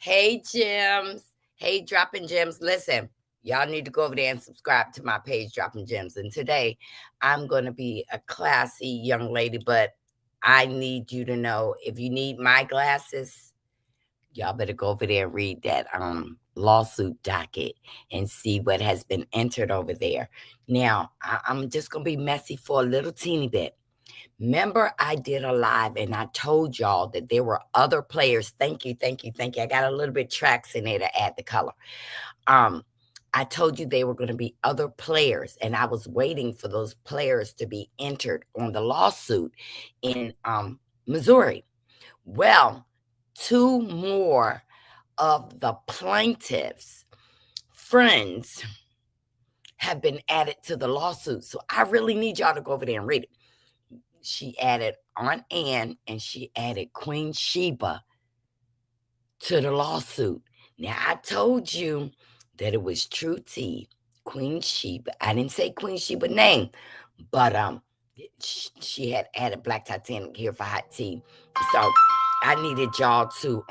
Hey, Gems. Hey, Dropping Gems. Listen, y'all need to go over there and subscribe to my page, Dropping Gems. And today, I'm going to be a classy young lady, but I need you to know if you need my glasses, y'all better go over there and read that lawsuit docket and see what has been entered over there. Now, I'm just going to be messy for a little teeny bit. Remember, I did a live and I told y'all that there were other players. Thank you, thank you, thank you. I got a little bit tracks in there to add the color. I told you they were going to be other players, and I was waiting for those players to be entered on the lawsuit in Missouri. Well, two more of the plaintiffs' friends have been added to the lawsuit. So I really need y'all to go over there and read it. She added Aunt Ann and she added Queen Sheba to the lawsuit. Now, I told you that it was True Tea, Queen Sheba. I didn't say Queen Sheba's name, but she had added Black Titanic here for hot tea. So I needed y'all to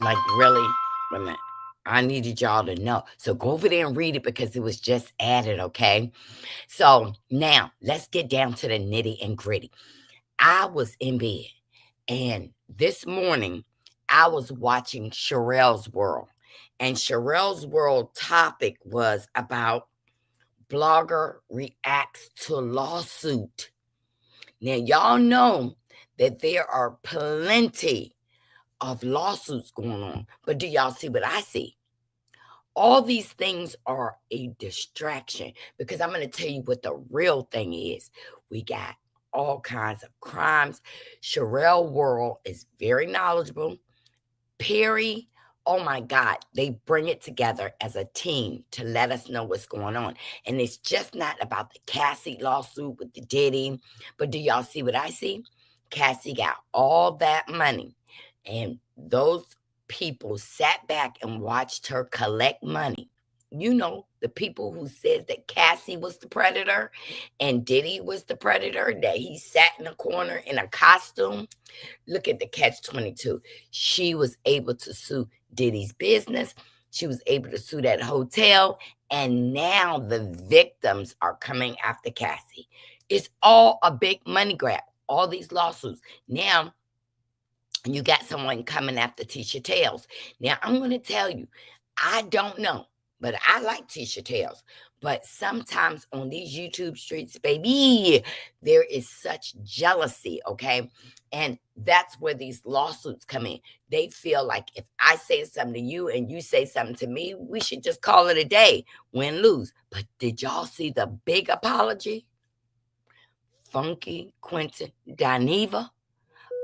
like really, wait a minute. I needed y'all to know. So go over there and read it because it was just added, okay? So now let's get down to the nitty and gritty. I was in bed, and this morning I was watching Sherelle's World, and Sherelle's World topic was about blogger reacts to lawsuit. Now, y'all know that there are plenty of lawsuits going on, but do y'all see what I see? All these things are a distraction because I'm going to tell you what the real thing is. We got all kinds of crimes. Sherelle World is very knowledgeable. Perry, oh my God, they bring it together as a team to let us know what's going on. And it's just not about the Cassie lawsuit with the Diddy. But do y'all see what I see? Cassie got all that money, and those people sat back and watched her collect money. You know, the people who says that Cassie was the predator and Diddy was the predator, that he sat in a corner in a costume. Look at the catch 22. She was able to sue Diddy's business. She was able to sue that hotel. And now the victims are coming after Cassie. It's all a big money grab, all these lawsuits. Now, you got someone coming after Tisha Tales. Now, I'm going to tell you, I don't know, but I like Tisha Tales. But sometimes on these YouTube streets, baby, there is such jealousy, okay? And that's where these lawsuits come in. They feel like if I say something to you and you say something to me, we should just call it a day, win, lose. But did y'all see the big apology? Funky Quinton Dineva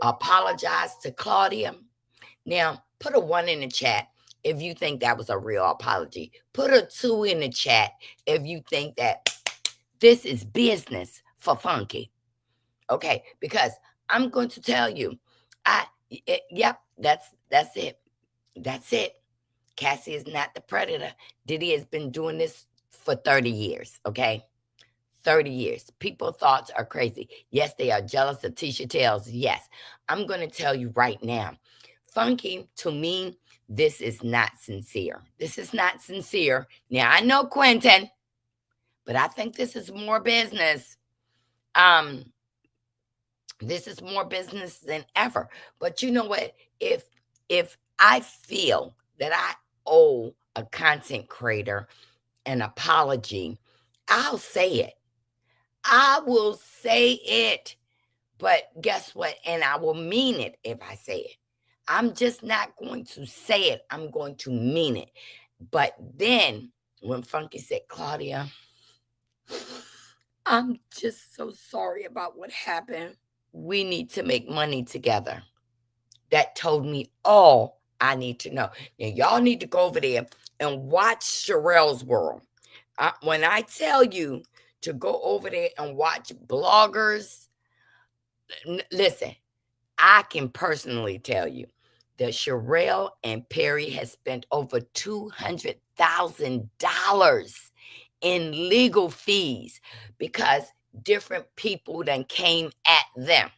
apologized to Claudia. Now, put a 1 in the chat if you think that was a real apology. Put a 2 in the chat if you think that this is business for Funky. Okay, because I'm going to tell you, yep, that's it. That's it. Cassie is not the predator. Diddy has been doing this for 30 years, okay? 30 years. People thoughts are crazy. Yes, they are jealous of Tisha Tales. Yes. I'm going to tell you right now. Funky, to me, this is not sincere. This is not sincere. Now, I know Quentin, but I think this is more business. This is more business than ever. But you know what? If I feel that I owe a content creator an apology, I'll say it. I will say it. But guess what? And I will mean it if I say it. I'm just not going to say it. I'm going to mean it. But then when Funky said, Claudia, I'm just so sorry about what happened. We need to make money together. That told me all I need to know. Now, y'all need to go over there and watch Sherelle's World. When I tell you to go over there and watch bloggers, listen, I can personally tell you that Sherelle and Perry has spent over $200,000 in legal fees because different people then came at them.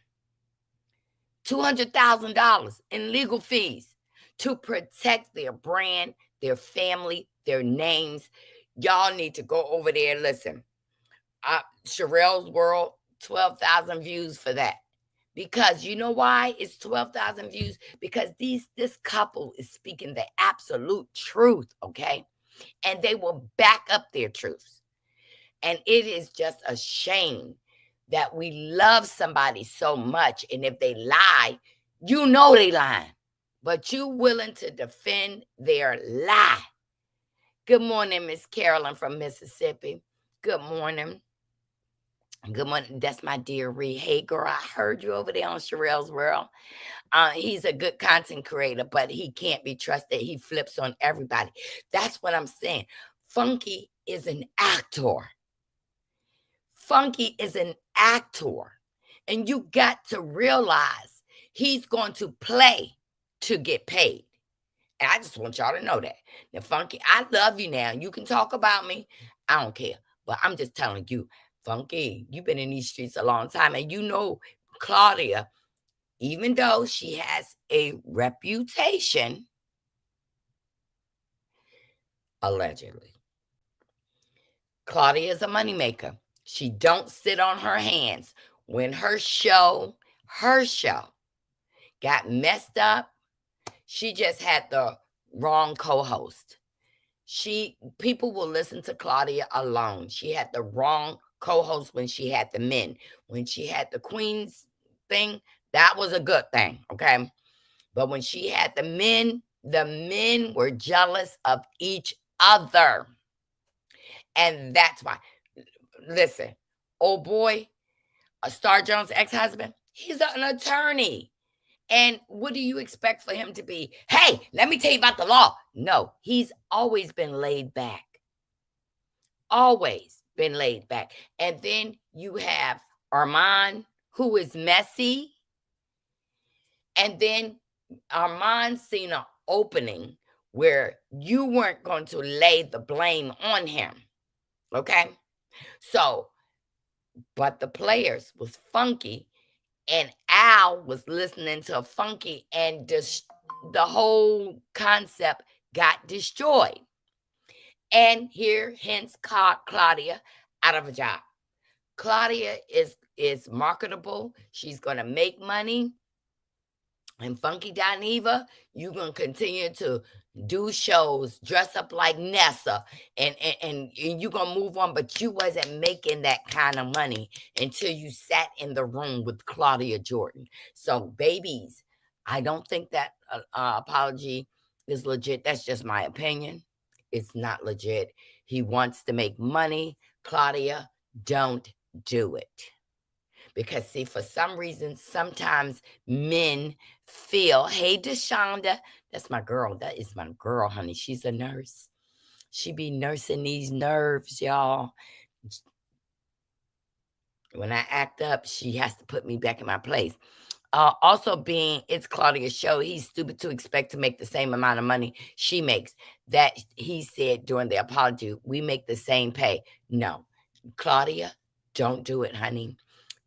$200,000 in legal fees to protect their brand, their family, their names. Y'all need to go over there. Listen, Sherelle's World, 12,000 views for that. Because you know why it's 12,000 views? Because this couple is speaking the absolute truth, okay? And they will back up their truths. And it is just a shame that we love somebody so much, and if they lie, you know they lying, but you willing to defend their lie. Good morning, Miss Carolyn from Mississippi. Good morning. Good morning. That's my dear Ree. Hey, girl, I heard you over there on Sherelle's World. He's a good content creator, but he can't be trusted. He flips on everybody. That's what I'm saying. Funky is an actor. Funky is an actor. And you got to realize he's going to play to get paid. And I just want y'all to know that. Now, Funky, I love you now. You can talk about me. I don't care. But I'm just telling you, Funky, you've been in these streets a long time. And you know Claudia, even though she has a reputation, allegedly, Claudia is a moneymaker. She don't sit on her hands. When her show got messed up, she just had the wrong co-host. People will listen to Claudia alone. She had the wrong co-host when she had the men. When she had the queens thing, that was a good thing, okay? But when she had the men were jealous of each other. And that's why. Listen, old boy, Star Jones' ex-husband, he's an attorney. And what do you expect for him to be? Hey, let me tell you about the law. No, he's always been laid back. Always been laid back. And then you have Armand, who is messy. And then Armand seen an opening where you weren't going to lay the blame on him. Okay? So, but the players was Funky, and Al was listening to Funky, and the whole concept got destroyed. And here, hence, Claudia out of a job. Claudia is marketable. She's going to make money. And Funky Dineva, you're going to continue to do shows, dress up like Nessa, and you're going to move on. But you wasn't making that kind of money until you sat in the room with Claudia Jordan. So, babies, I don't think that apology is legit. That's just my opinion. It's not legit. He wants to make money. Claudia, don't do it. Because, see, for some reason, sometimes men feel, hey, Deshonda, that's my girl. That is my girl, honey. She's a nurse. She be nursing these nerves, y'all. When I act up, she has to put me back in my place. Also being it's Claudia's show, he's stupid to expect to make the same amount of money she makes. That he said during the apology, we make the same pay. No, Claudia, don't do it, honey.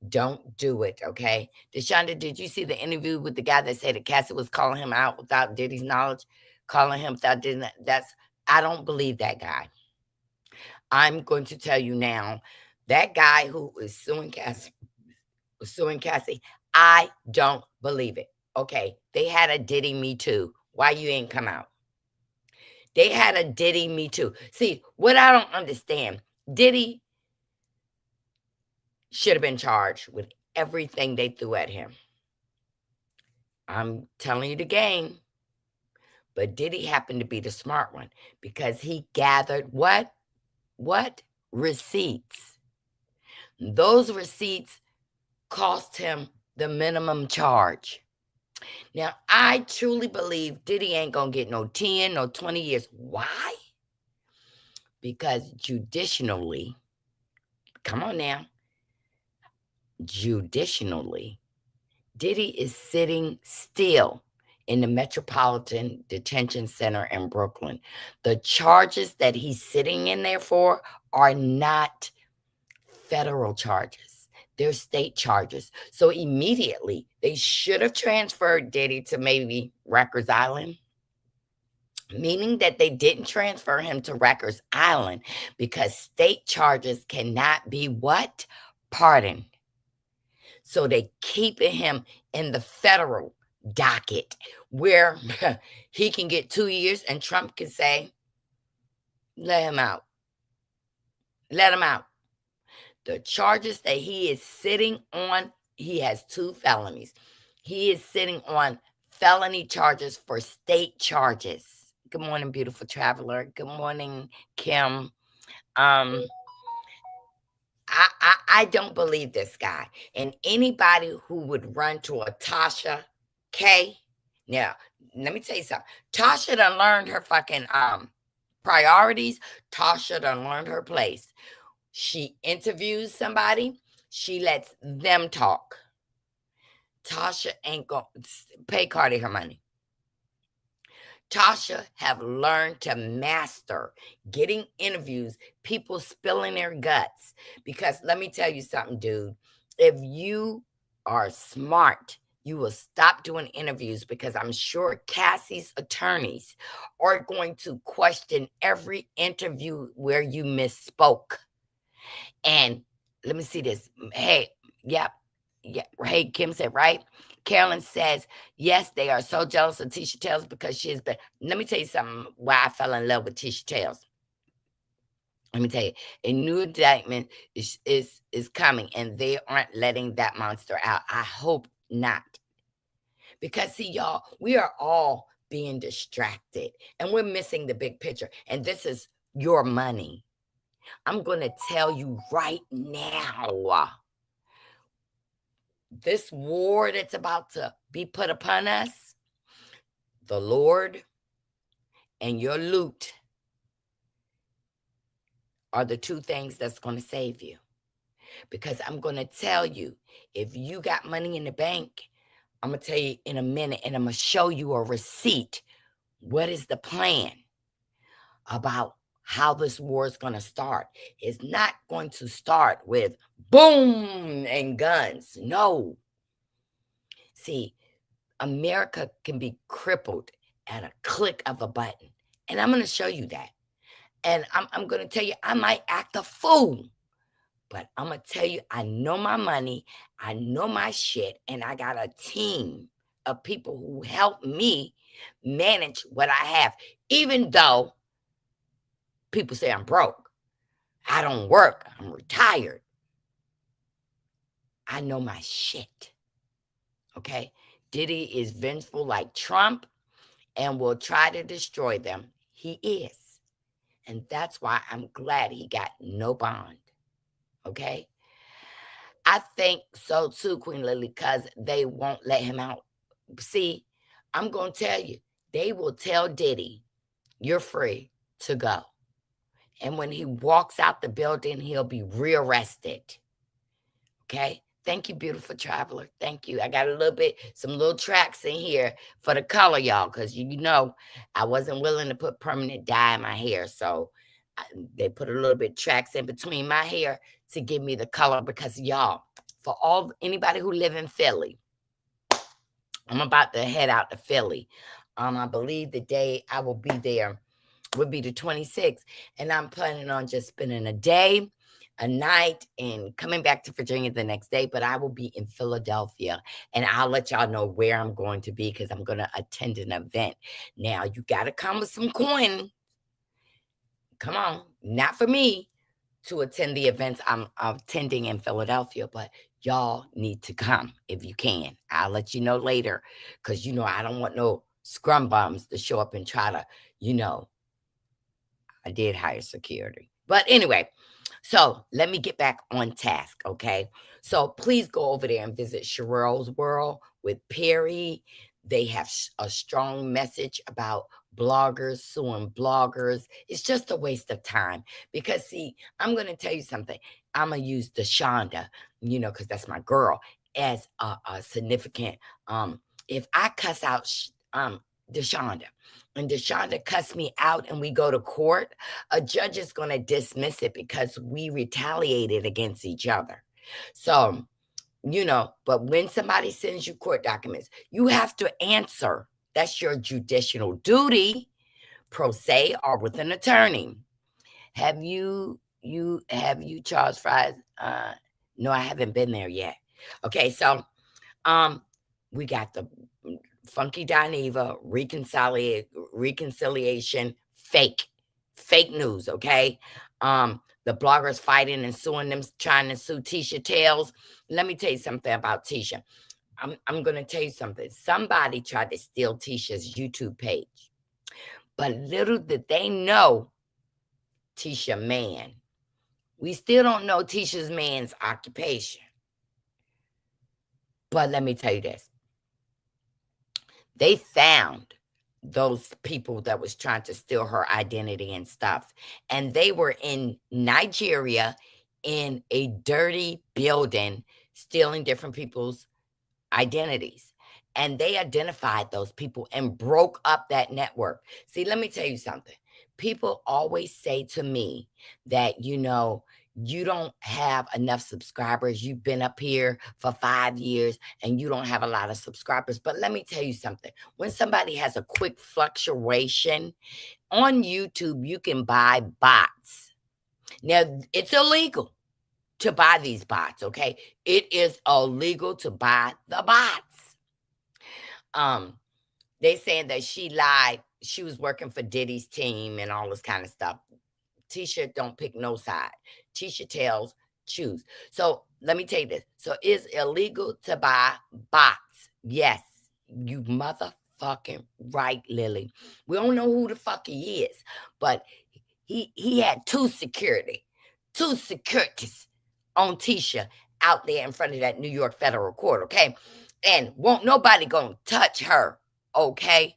Don't do it, okay? Deshonda, did you see the interview with the guy that said that Cassie was calling him out without Diddy's knowledge? Calling him without Diddy? I don't believe that guy. I'm going to tell you now, that guy who is suing Cassie, I don't believe it. Okay, they had a Diddy Me Too. Why you ain't come out? They had a Diddy Me Too. See, what I don't understand, Diddy should have been charged with everything they threw at him. I'm telling you the game. But Diddy happened to be the smart one because he gathered what? Receipts. Those receipts cost him the minimum charge. Now, I truly believe Diddy ain't going to get no 10, no 20 years. Why? Because judicially, come on now, judicially, Diddy is sitting still in the Metropolitan Detention Center in Brooklyn. The charges that he's sitting in there for are not federal charges. They're state charges. So immediately, they should have transferred Diddy to maybe Rikers Island. meaning that they didn't transfer him to Rikers Island because state charges cannot be what? Pardoned. So they keeping him in the federal docket where he can get 2 years and Trump can say, let him out. Let him out. The charges that he is sitting on, he has 2 felonies. He is sitting on felony charges for state charges. Good morning, beautiful traveler. Good morning, Kim. I don't believe this guy. And anybody who would run to a Tasha K. Now, let me tell you something. Tasha done learned her fucking priorities. Tasha done learned her place. She interviews somebody. She lets them talk. Tasha ain't going to pay Cardi her money. Tasha have learned to master getting interviews, people spilling their guts. Because let me tell you something, dude. If you are smart, you will stop doing interviews, because I'm sure Cassie's attorneys are going to question every interview where you misspoke. And let me see this. Hey, yep. Yeah. Hey, Kim said, right? Carolyn says, yes, they are so jealous of Tisha Tales because she has been. Let me tell you something why I fell in love with Tisha Tales. Let me tell you, a new indictment is coming, and they aren't letting that monster out. I hope not. Because, see, y'all, we are all being distracted, and we're missing the big picture. And this is your money. I'm going to tell you right now, this war that's about to be put upon us, the Lord and your loot are the 2 things that's going to save you. Because I'm going to tell you, if you got money in the bank, I'm going to tell you in a minute, and I'm going to show you a receipt. What is the plan about how this war is going to start? It's not going to start with boom and guns. No. See, America can be crippled at a click of a button. And I'm going to show you that. And I'm going to tell you, I might act a fool, but I'm going to tell you, I know my money. I know my shit. And I got a team of people who help me manage what I have. Even though people say I'm broke, I don't work, I'm retired, I know my shit. Okay? Diddy is vengeful like Trump and will try to destroy them. He is. And that's why I'm glad he got no bond. Okay? I think so too, Queen Lily, because they won't let him out. See, I'm going to tell you, they will tell Diddy, you're free to go. And when he walks out the building, he'll be rearrested. Okay? Thank you, beautiful traveler. Thank you. I got some little tracks in here for the color, y'all, because you know I wasn't willing to put permanent dye in my hair. So they put a little bit tracks in between my hair to give me the color, because y'all, for anybody who live in Philly, I'm about to head out to Philly. I believe the day I will be there would be the 26th. And I'm planning on just spending a day, a night, and coming back to Virginia the next day. But I will be in Philadelphia, and I'll let y'all know where I'm going to be, because I'm going to attend an event. Now, you got to come with some coin. Come on. Not for me to attend the events I'm attending in Philadelphia, but y'all need to come if you can. I'll let you know later, because, I don't want no scrum bums to show up and try to, I did hire security. But anyway, so let me get back on task, okay? So please go over there and visit Sherrell's World with Perry. They have a strong message about bloggers suing bloggers. It's just a waste of time, because, see, I'm going to tell you something. I'm going to use Deshonda, because that's my girl, as a significant. If I cuss out Deshonda, and Deshonda cuss me out and we go to court, a judge is going to dismiss it because we retaliated against each other. So, but when somebody sends you court documents, you have to answer. That's your judicial duty. pro se or with an attorney. Have you charged fries? No, I haven't been there yet. Okay, so we got the Funky Dineva reconciliation fake news. Okay, the bloggers fighting and suing them, trying to sue Tisha Tales. Let me tell you something about Tisha. I'm going to tell you something. Somebody tried to steal Tisha's YouTube page, but little did they know Tisha man. We still don't know Tisha's man's occupation. But let me tell you this. They found those people that was trying to steal her identity and stuff. And they were in Nigeria in a dirty building, stealing different people's identities. And they identified those people and broke up that network. See, let me tell you something. People always say to me that, you don't have enough subscribers. You've been up here for 5 years and you don't have a lot of subscribers. But let me tell you something. When somebody has a quick fluctuation on YouTube, you can buy bots. Now, it's illegal to buy these bots, okay? It is illegal to buy the bots. They saying that she lied. She was working for Diddy's team and all this kind of stuff. Tisha don't pick no side. Tisha Tales choose. So let me tell you this. So it's illegal to buy bots. Yes, you motherfucking right, Lily. We don't know who the fuck he is, but he had two securities on Tisha out there in front of that New York federal court, okay? And won't nobody gonna touch her, okay?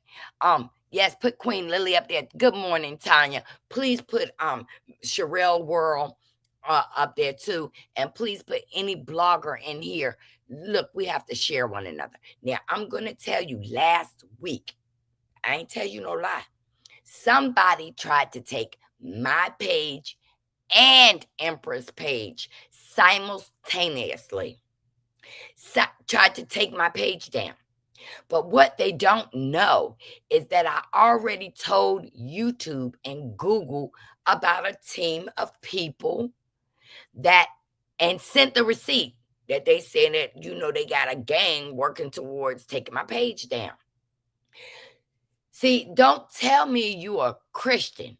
Yes, put Queen Lily up there. Good morning, Tanya. Please put Sherelle World up there too. And please put any blogger in here. Look, we have to share one another. Now, I'm going to tell you, last week, I ain't tell you no lie. Somebody tried to take my page and Empress page simultaneously. Tried to take my page down. But what they don't know is that I already told YouTube and Google about a team of people and sent the receipt that they said that, they got a gang working towards taking my page down. See, don't tell me you are a Christian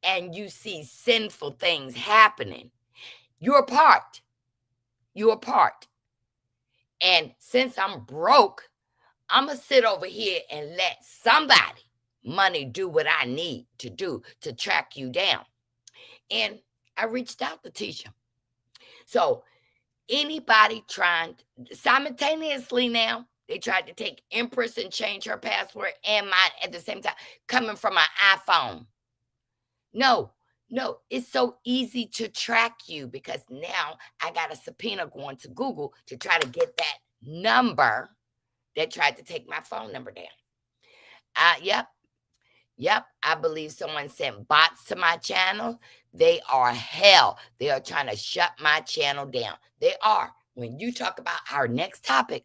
and you see sinful things happening. You're a part. And since I'm broke, I'm going to sit over here and let money do what I need to do to track you down. And I reached out to Tisha. So anybody trying simultaneously now, they tried to take Empress and change her password and mine at the same time, coming from my iPhone. No, it's so easy to track you because now I got a subpoena going to Google to try to get that number that tried to take my phone number down. Yep. I believe someone sent bots to my channel. They are hell. They are trying to shut my channel down. They are. When you talk about our next topic,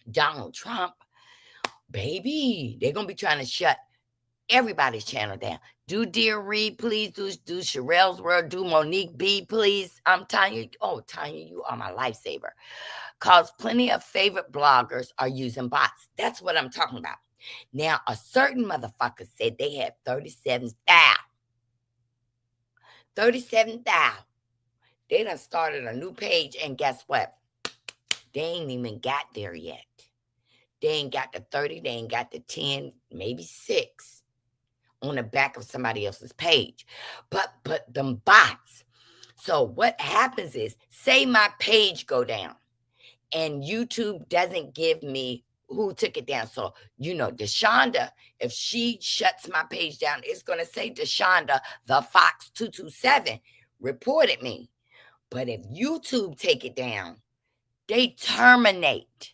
Donald Trump, baby, they're going to be trying to shut everybody's channel down. Do Dear Reed, please. Do Sherelle's World. Do Monique B, please. I'm Tanya. Oh, Tanya, you are my lifesaver. Because plenty of favorite bloggers are using bots. That's what I'm talking about. Now, a certain motherfucker said they had 37,000. 37,000. They done started a new page, and guess what? They ain't even got there yet. They ain't got the 30. They ain't got the 10, maybe 6 on the back of somebody else's page. But them bots. So what happens is, say my page go down, and YouTube doesn't give me who took it down. So, Deshonda, if she shuts my page down, it's going to say Deshonda, the Fox 227, reported me. But if YouTube take it down, they terminate.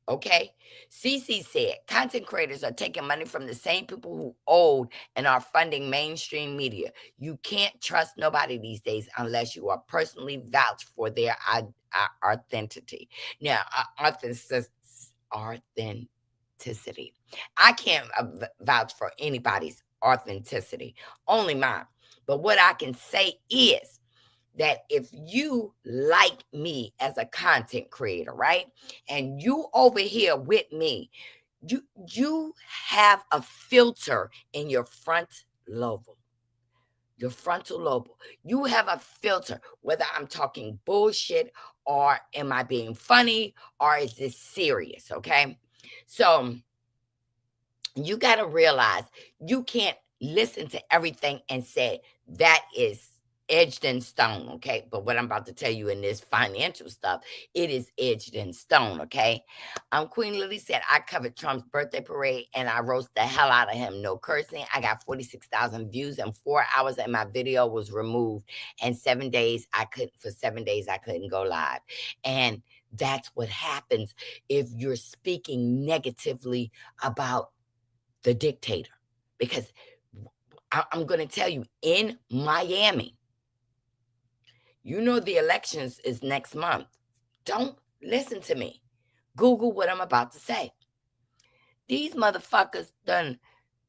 Okay? CC said, content creators are taking money from the same people who owed and are funding mainstream media. You can't trust nobody these days unless you are personally vouched for their authenticity. Now, authenticity. authenticity. I can't vouch for anybody's authenticity, only mine. But what I can say is that if you like me as a content creator, right? And you over here with me, you have a filter in your front lobe. Your frontal lobe. You have a filter, whether I'm talking bullshit or am I being funny or is this serious? Okay. So you got to realize you can't listen to everything and say that is edged in stone, okay? But what I'm about to tell you in this financial stuff, it is edged in stone, okay? Queen Lily said, I covered Trump's birthday parade and I roast the hell out of him. No cursing. I got 46,000 views in 4 hours and my video was removed. And 7 days, for 7 days, I couldn't go live. And that's what happens if you're speaking negatively about the dictator. Because I'm going to tell you, in Miami, you know the elections is next month. Don't listen to me. Google what I'm about to say. These motherfuckers done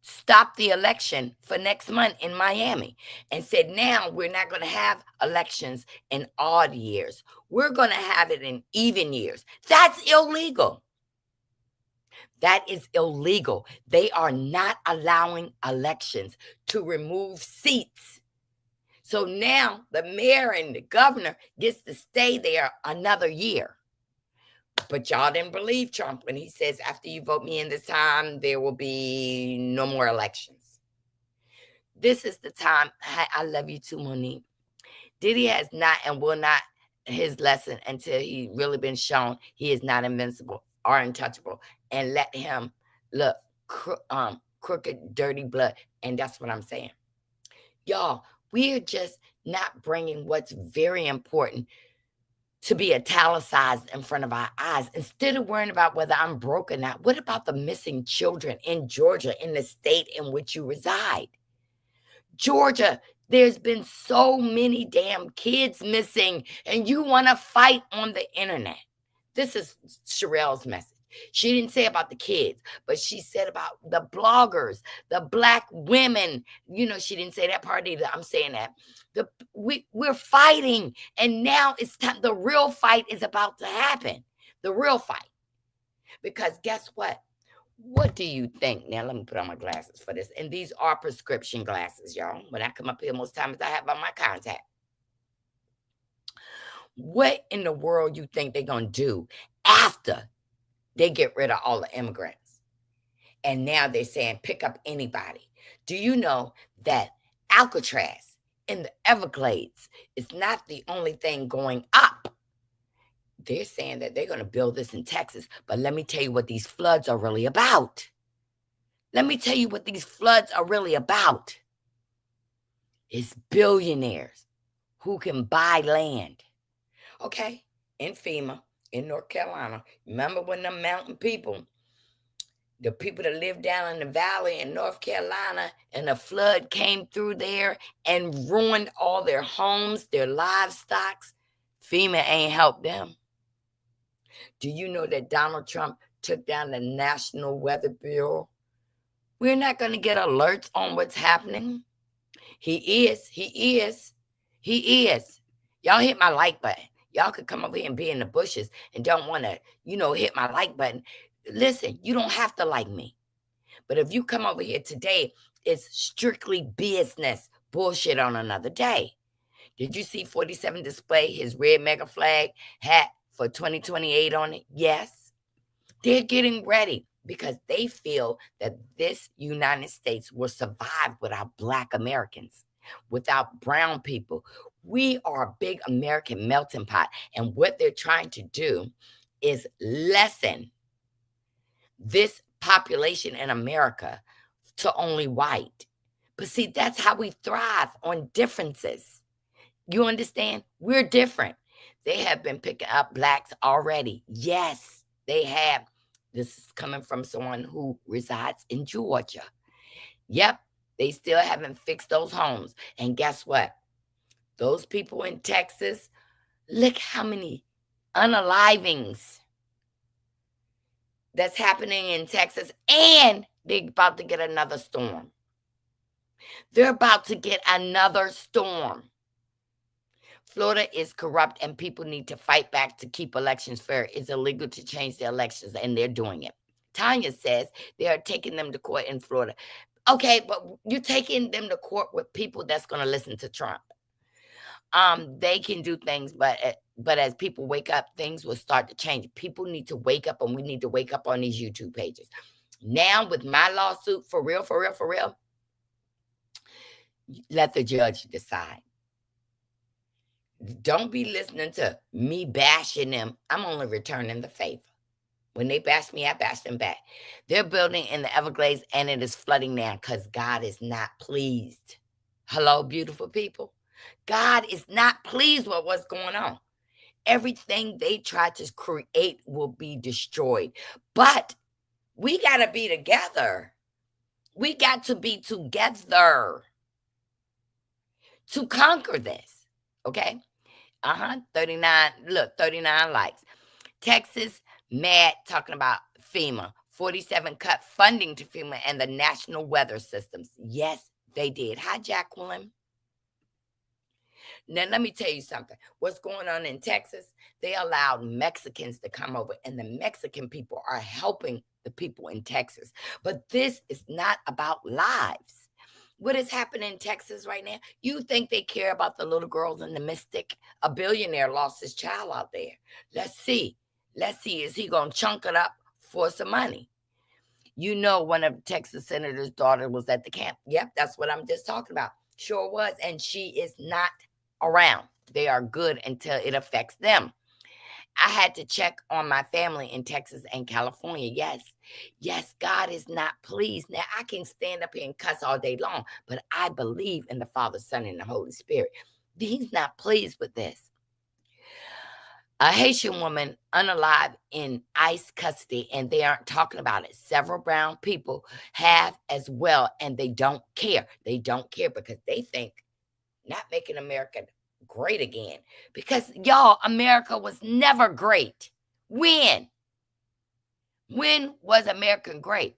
stopped the election for next month in Miami and said, now we're not going to have elections in odd years. We're going to have it in even years. That's illegal. That is illegal. They are not allowing elections to remove seats. So now the mayor and the governor gets to stay there another year. But y'all didn't believe Trump when he says, after you vote me in this time, there will be no more elections. This is the time. I love you too, Monique. Diddy has not and will not his lesson until he really been shown he is not invincible or untouchable. And let him look crooked, dirty blood. And that's what I'm saying. Y'all, we are just not bringing what's very important to be italicized in front of our eyes. Instead of worrying about whether I'm broke or not, what about the missing children in Georgia, in the state in which you reside? Georgia, there's been so many damn kids missing, and you want to fight on the internet. This is Sherelle's message. She didn't say about the kids, but she said about the bloggers, the Black women. You know, she didn't say that part either. I'm saying that. We're fighting, and now it's time. The real fight is about to happen. The real fight. Because guess what? What do you think? Now, let me put on my glasses for this. And these are prescription glasses, y'all. When I come up here, most times I have on my contact. What in the world you think they're going to do after they get rid of all the immigrants? And now they're saying pick up anybody. Do you know that Alcatraz in the Everglades is not the only thing going up? They're saying that they're going to build this in Texas. But let me tell you what these floods are really about. Let me tell you what these floods are really about. It's billionaires who can buy land. Okay, in FEMA, in North Carolina. Remember when the mountain people, the people that live down in the valley in North Carolina, and a flood came through there and ruined all their homes, their livestock? FEMA ain't helped them. Do you know that Donald Trump took down the National Weather Bureau? We're not going to get alerts on what's happening. He is. Y'all hit my like button. Y'all could come over here and be in the bushes and don't want to, hit my like button. Listen, you don't have to like me. But if you come over here today, it's strictly business bullshit on another day. Did you see 47 display his red mega flag hat for 2028 on it? Yes. They're getting ready because they feel that this United States will survive without Black Americans, without brown people. We are a big American melting pot. And what they're trying to do is lessen this population in America to only white. But see, that's how we thrive, on differences. You understand? We're different. They have been picking up Blacks already. Yes, they have. This is coming from someone who resides in Georgia. Yep, they still haven't fixed those homes. And guess what? Those people in Texas, look how many unalivings that's happening in Texas, and they're about to get another storm. They're about to get another storm. Florida is corrupt, and people need to fight back to keep elections fair. It's illegal to change the elections, and they're doing it. Tanya says they are taking them to court in Florida. Okay, but you're taking them to court with people that's going to listen to Trump. They can do things, but as people wake up, things will start to change. People need to wake up, and we need to wake up on these YouTube pages. Now, with my lawsuit, for real, let the judge decide. Don't be listening to me bashing them. I'm only returning the favor. When they bash me, I bash them back. They're building in the Everglades, and it is flooding now because God is not pleased. Hello, beautiful people. God is not pleased with what's going on. Everything they try to create will be destroyed. But we got to be together. We got to be together to conquer this. Okay? 39. Look, 39 likes. Texas, mad, talking about FEMA. 47 cut funding to FEMA and the National Weather Systems. Yes, they did. Hi, Jacqueline. Now, let me tell you something. What's going on in Texas? They allowed Mexicans to come over, and the Mexican people are helping the people in Texas. But this is not about lives. What is happening in Texas right now? You think they care about the little girls in the Mystic? A billionaire lost his child out there. Let's see. Is he going to chunk it up for some money? You know, one of Texas Senator's daughter was at the camp. Yep, that's what I'm just talking about. Sure was. And she is not around. They are good until it affects them. I had to check on my family in Texas and California. Yes, God is not pleased. Now, I can stand up here and cuss all day long, but I believe in the Father, Son, and the Holy Spirit. He's not pleased with this. A Haitian woman unalive in ICE custody, and they aren't talking about it. Several brown people have as well, and they don't care. They don't care because they think not making America great again. Because, y'all, America was never great. When? When was America great?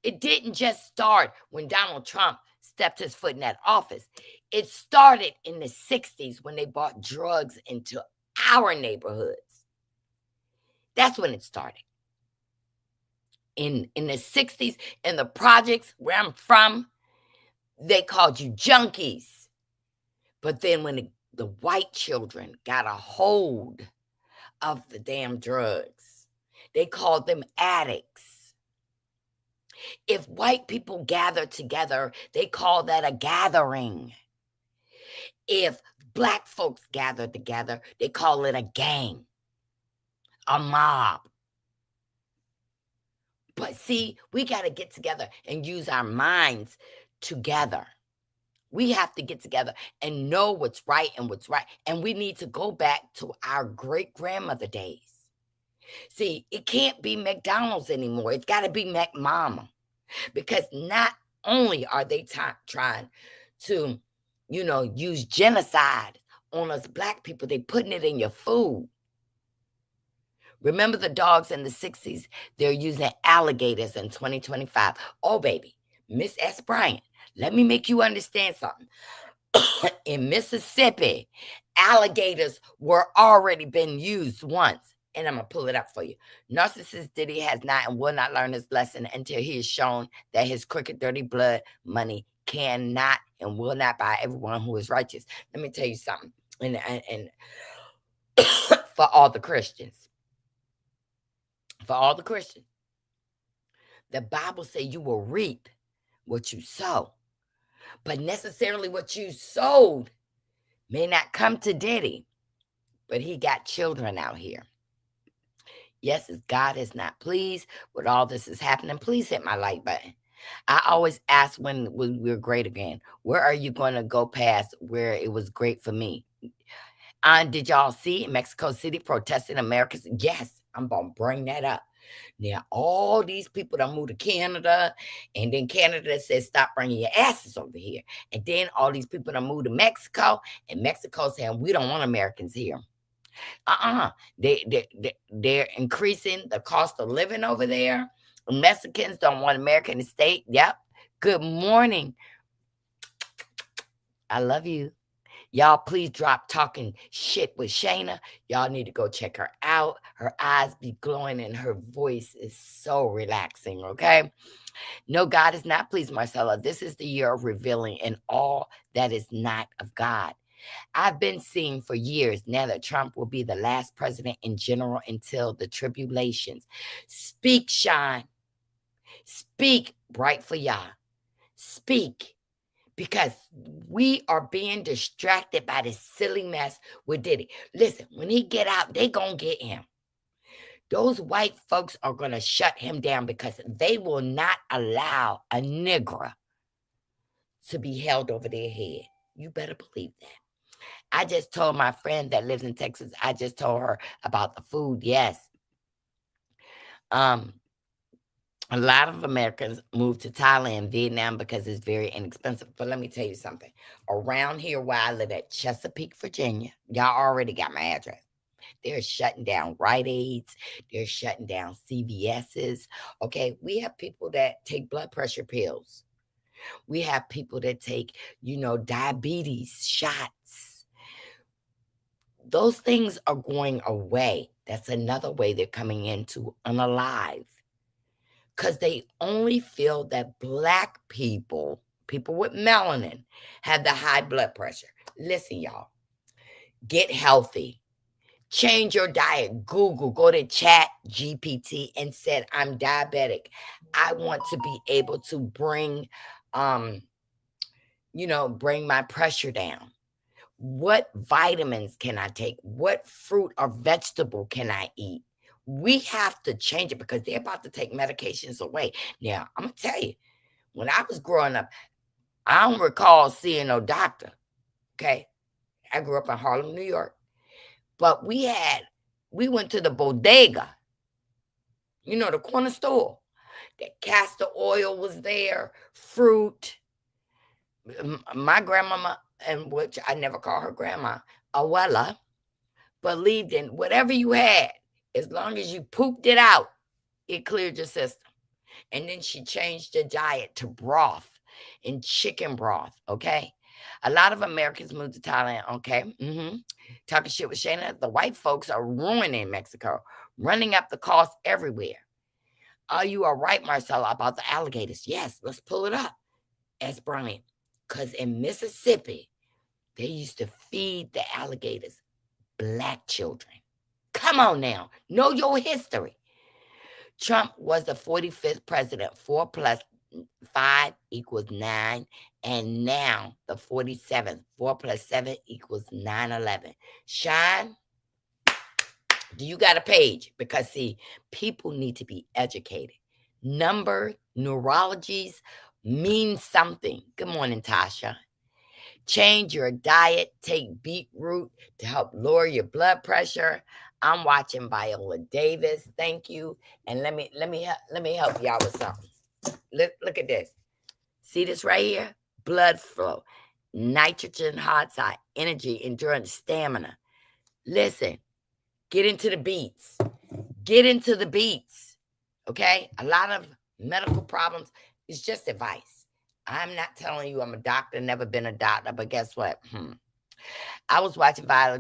It didn't just start when Donald Trump stepped his foot in that office. It started in the 60s when they brought drugs into our neighborhoods. That's when it started. In the 60s, in the projects where I'm from, they called you junkies. But then when the white children got a hold of the damn drugs, they called them addicts. If white people gather together, they call that a gathering. If Black folks gather together, they call it a gang, a mob. But see, we got to get together and use our minds together. We have to get together and know what's right and what's right. And we need to go back to our great-grandmother days. See, it can't be McDonald's anymore. It's got to be McMama. Because not only are they trying to, use genocide on us Black people, they putting it in your food. Remember the dogs in the 60s? They're using alligators in 2025. Oh, baby, Miss S. Bryant, let me make you understand something. In Mississippi, alligators were already been used once. And I'm going to pull it up for you. Narcissist Diddy has not and will not learn his lesson until he is shown that his crooked, dirty blood money cannot and will not buy everyone who is righteous. Let me tell you something. And for all the Christians. For all the Christians. The Bible says you will reap what you sow. But necessarily what you sowed may not come to Diddy. But he got children out here. Yes, God is not pleased with all this is happening. Please hit my like button. I always ask when we're great again. Where are you going to go past where it was great for me? Did y'all see Mexico City protesting Americans? Yes, I'm going to bring that up. Now, all these people that moved to Canada, and then Canada says, stop bringing your asses over here. And then all these people that moved to Mexico, and Mexico saying, we don't want Americans here. They're increasing the cost of living over there. Mexicans don't want American estate. Yep. Good morning. I love you. Y'all, please drop talking shit with Shayna. Y'all need to go check her out. Her eyes be glowing and her voice is so relaxing, okay? No, God is not pleased, Marcella. This is the year of revealing in all that is not of God. I've been seeing for years now that Trump will be the last president in general until the tribulations. Speak, Sean. Speak, Bright for Yah. Speak. Because we are being distracted by this silly mess with Diddy. Listen, when he get out, they gonna get him. Those white folks are gonna shut him down because they will not allow a nigger to be held over their head. You better believe that. I just told my friend that lives in Texas, I just told her about the food. Yes. A lot of Americans move to Thailand, Vietnam because it's very inexpensive. But let me tell you something. Around here where I live at Chesapeake, Virginia, y'all already got my address. They're shutting down Rite Aids. They're shutting down CVS's. Okay, we have people that take blood pressure pills. We have people that take, diabetes shots. Those things are going away. That's another way they're coming into unalive. Because they only feel that Black people with melanin, have the high blood pressure. Listen, y'all, get healthy. Change your diet. Google, go to Chat GPT and said, I'm diabetic. I want to be able to bring my pressure down. What vitamins can I take? What fruit or vegetable can I eat? We have to change it because they're about to take medications away. Now, I'm going to tell you, when I was growing up, I don't recall seeing no doctor. Okay. I grew up in Harlem, New York. But we went to the bodega, the corner store. The castor oil was there, fruit. My grandmama, and which I never call her grandma, Abuela, believed in whatever you had, as long as you pooped it out, it cleared your system. And then she changed the diet to broth and chicken broth, okay? A lot of Americans moved to Thailand, okay? Talking shit with Shayna. The white folks are ruining Mexico, running up the cost everywhere. You are right, Marcella, about the alligators. Yes, let's pull it up. Ask Brian. Because in Mississippi, they used to feed the alligators Black children. Come on now. Know your history. Trump was the 45th president. 4 plus 5 equals 9. And now the 47th. 4 plus 7 equals 9/11. Sean, do you got a page? Because, see, people need to be educated. Number, neurologies mean something. Good morning, Tasha. Change your diet. Take beetroot to help lower your blood pressure. I'm watching Viola Davis. Thank you. And let me help y'all with something. Look at this. See this right here? Blood flow, nitrogen, hot side, energy, endurance, stamina. Listen, get into the beats. Get into the beats. Okay? A lot of medical problems is just advice. I'm not telling you I'm a doctor, never been a doctor, but guess what? I was watching Viola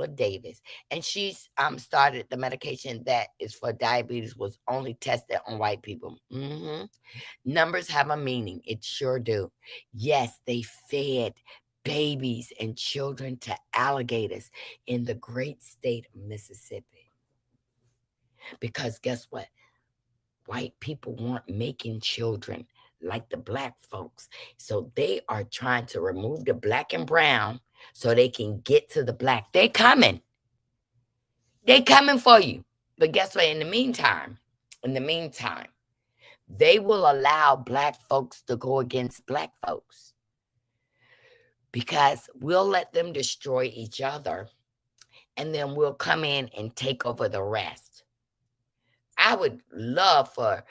Davis, and she's started the medication that is for diabetes was only tested on white people. Numbers have a meaning. It sure do. Yes, they fed babies and children to alligators in the great state of Mississippi. Because guess what? White people weren't making children like the Black folks. So they are trying to remove the Black and brown so they can get to the Black. They're coming. They're coming for you. But guess what? In the meantime, they will allow Black folks to go against Black folks because we'll let them destroy each other and then we'll come in and take over the rest. I would love for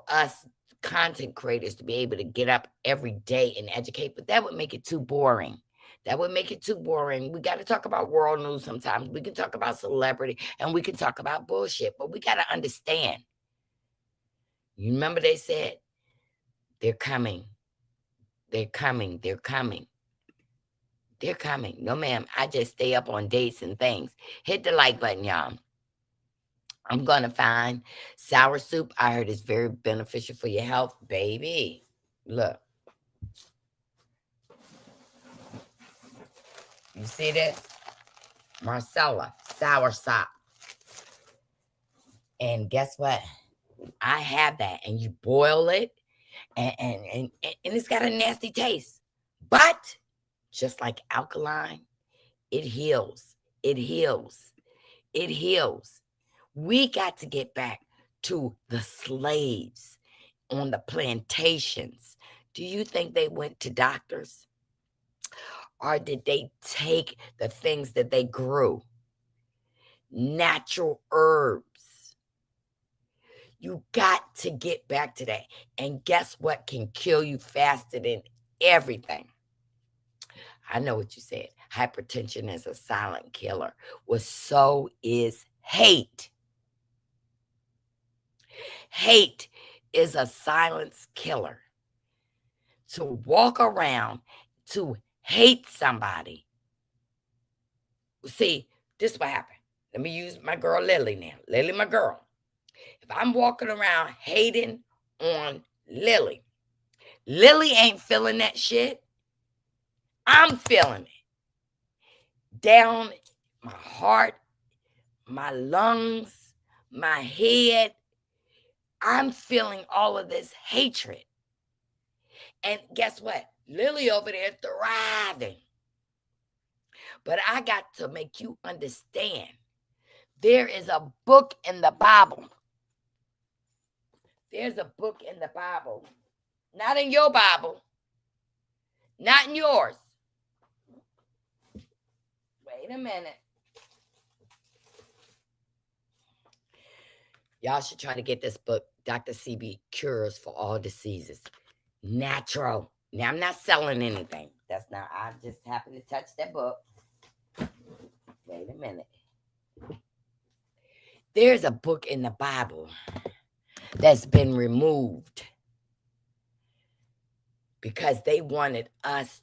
us content creators to be able to get up every day and educate, but that would make it too boring. That would make it too boring. We got to talk about world news sometimes. We can talk about celebrity and we can talk about bullshit, but we got to understand. You remember they said, they're coming. They're coming. They're coming. They're coming. No, ma'am. I just stay up on dates and things. Hit the like button, y'all. I'm going to find sour soup. I heard it's very beneficial for your health, baby. Look. You see this? Marcella, sour sop. And guess what? I have that. And you boil it, and it's got a nasty taste. But just like alkaline, it heals. It heals. It heals. We got to get back to the slaves on the plantations. Do you think they went to doctors? Or did they take the things that they grew? Natural herbs. You got to get back to that. And guess what can kill you faster than everything? I know what you said. Hypertension is a silent killer. Well, so is hate. Hate is a silent killer. To walk around to hate somebody. See, this is what happened. Let me use my girl Lily now. Lily, my girl. If I'm walking around hating on Lily, Lily ain't feeling that shit. I'm feeling it. Down my heart, my lungs, my head. I'm feeling all of this hatred. And guess what? Lily over there thriving. But I got to make you understand. There is a book in the Bible. There's a book in the Bible. Not in your Bible. Not in yours. Wait a minute. Y'all should try to get this book, Dr. Sebi Cures for All Diseases. Natural. Now, I'm not selling anything. That's not, I just happened to touch that book. Wait a minute. There's a book in the Bible that's been removed because they wanted us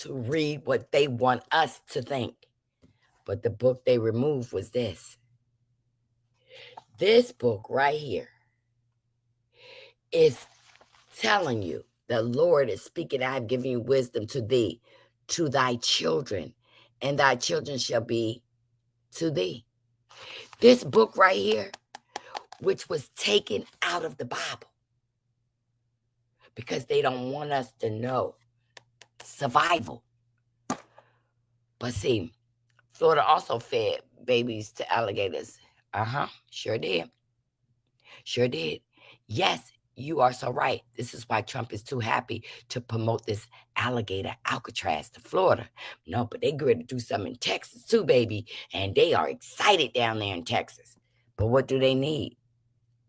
to read what they want us to think. But the book they removed was this. This book right here is telling you the Lord is speaking. I have given you wisdom to thee, to thy children, and thy children shall be to thee. This book right here, which was taken out of the Bible because they don't want us to know survival. But see, Florida also fed babies to alligators. Sure did. Sure did. Yes, you are so right. This is why Trump is too happy to promote this alligator Alcatraz to Florida. No, but they going to do something in Texas too, baby. And they are excited down there in Texas. But what do they need?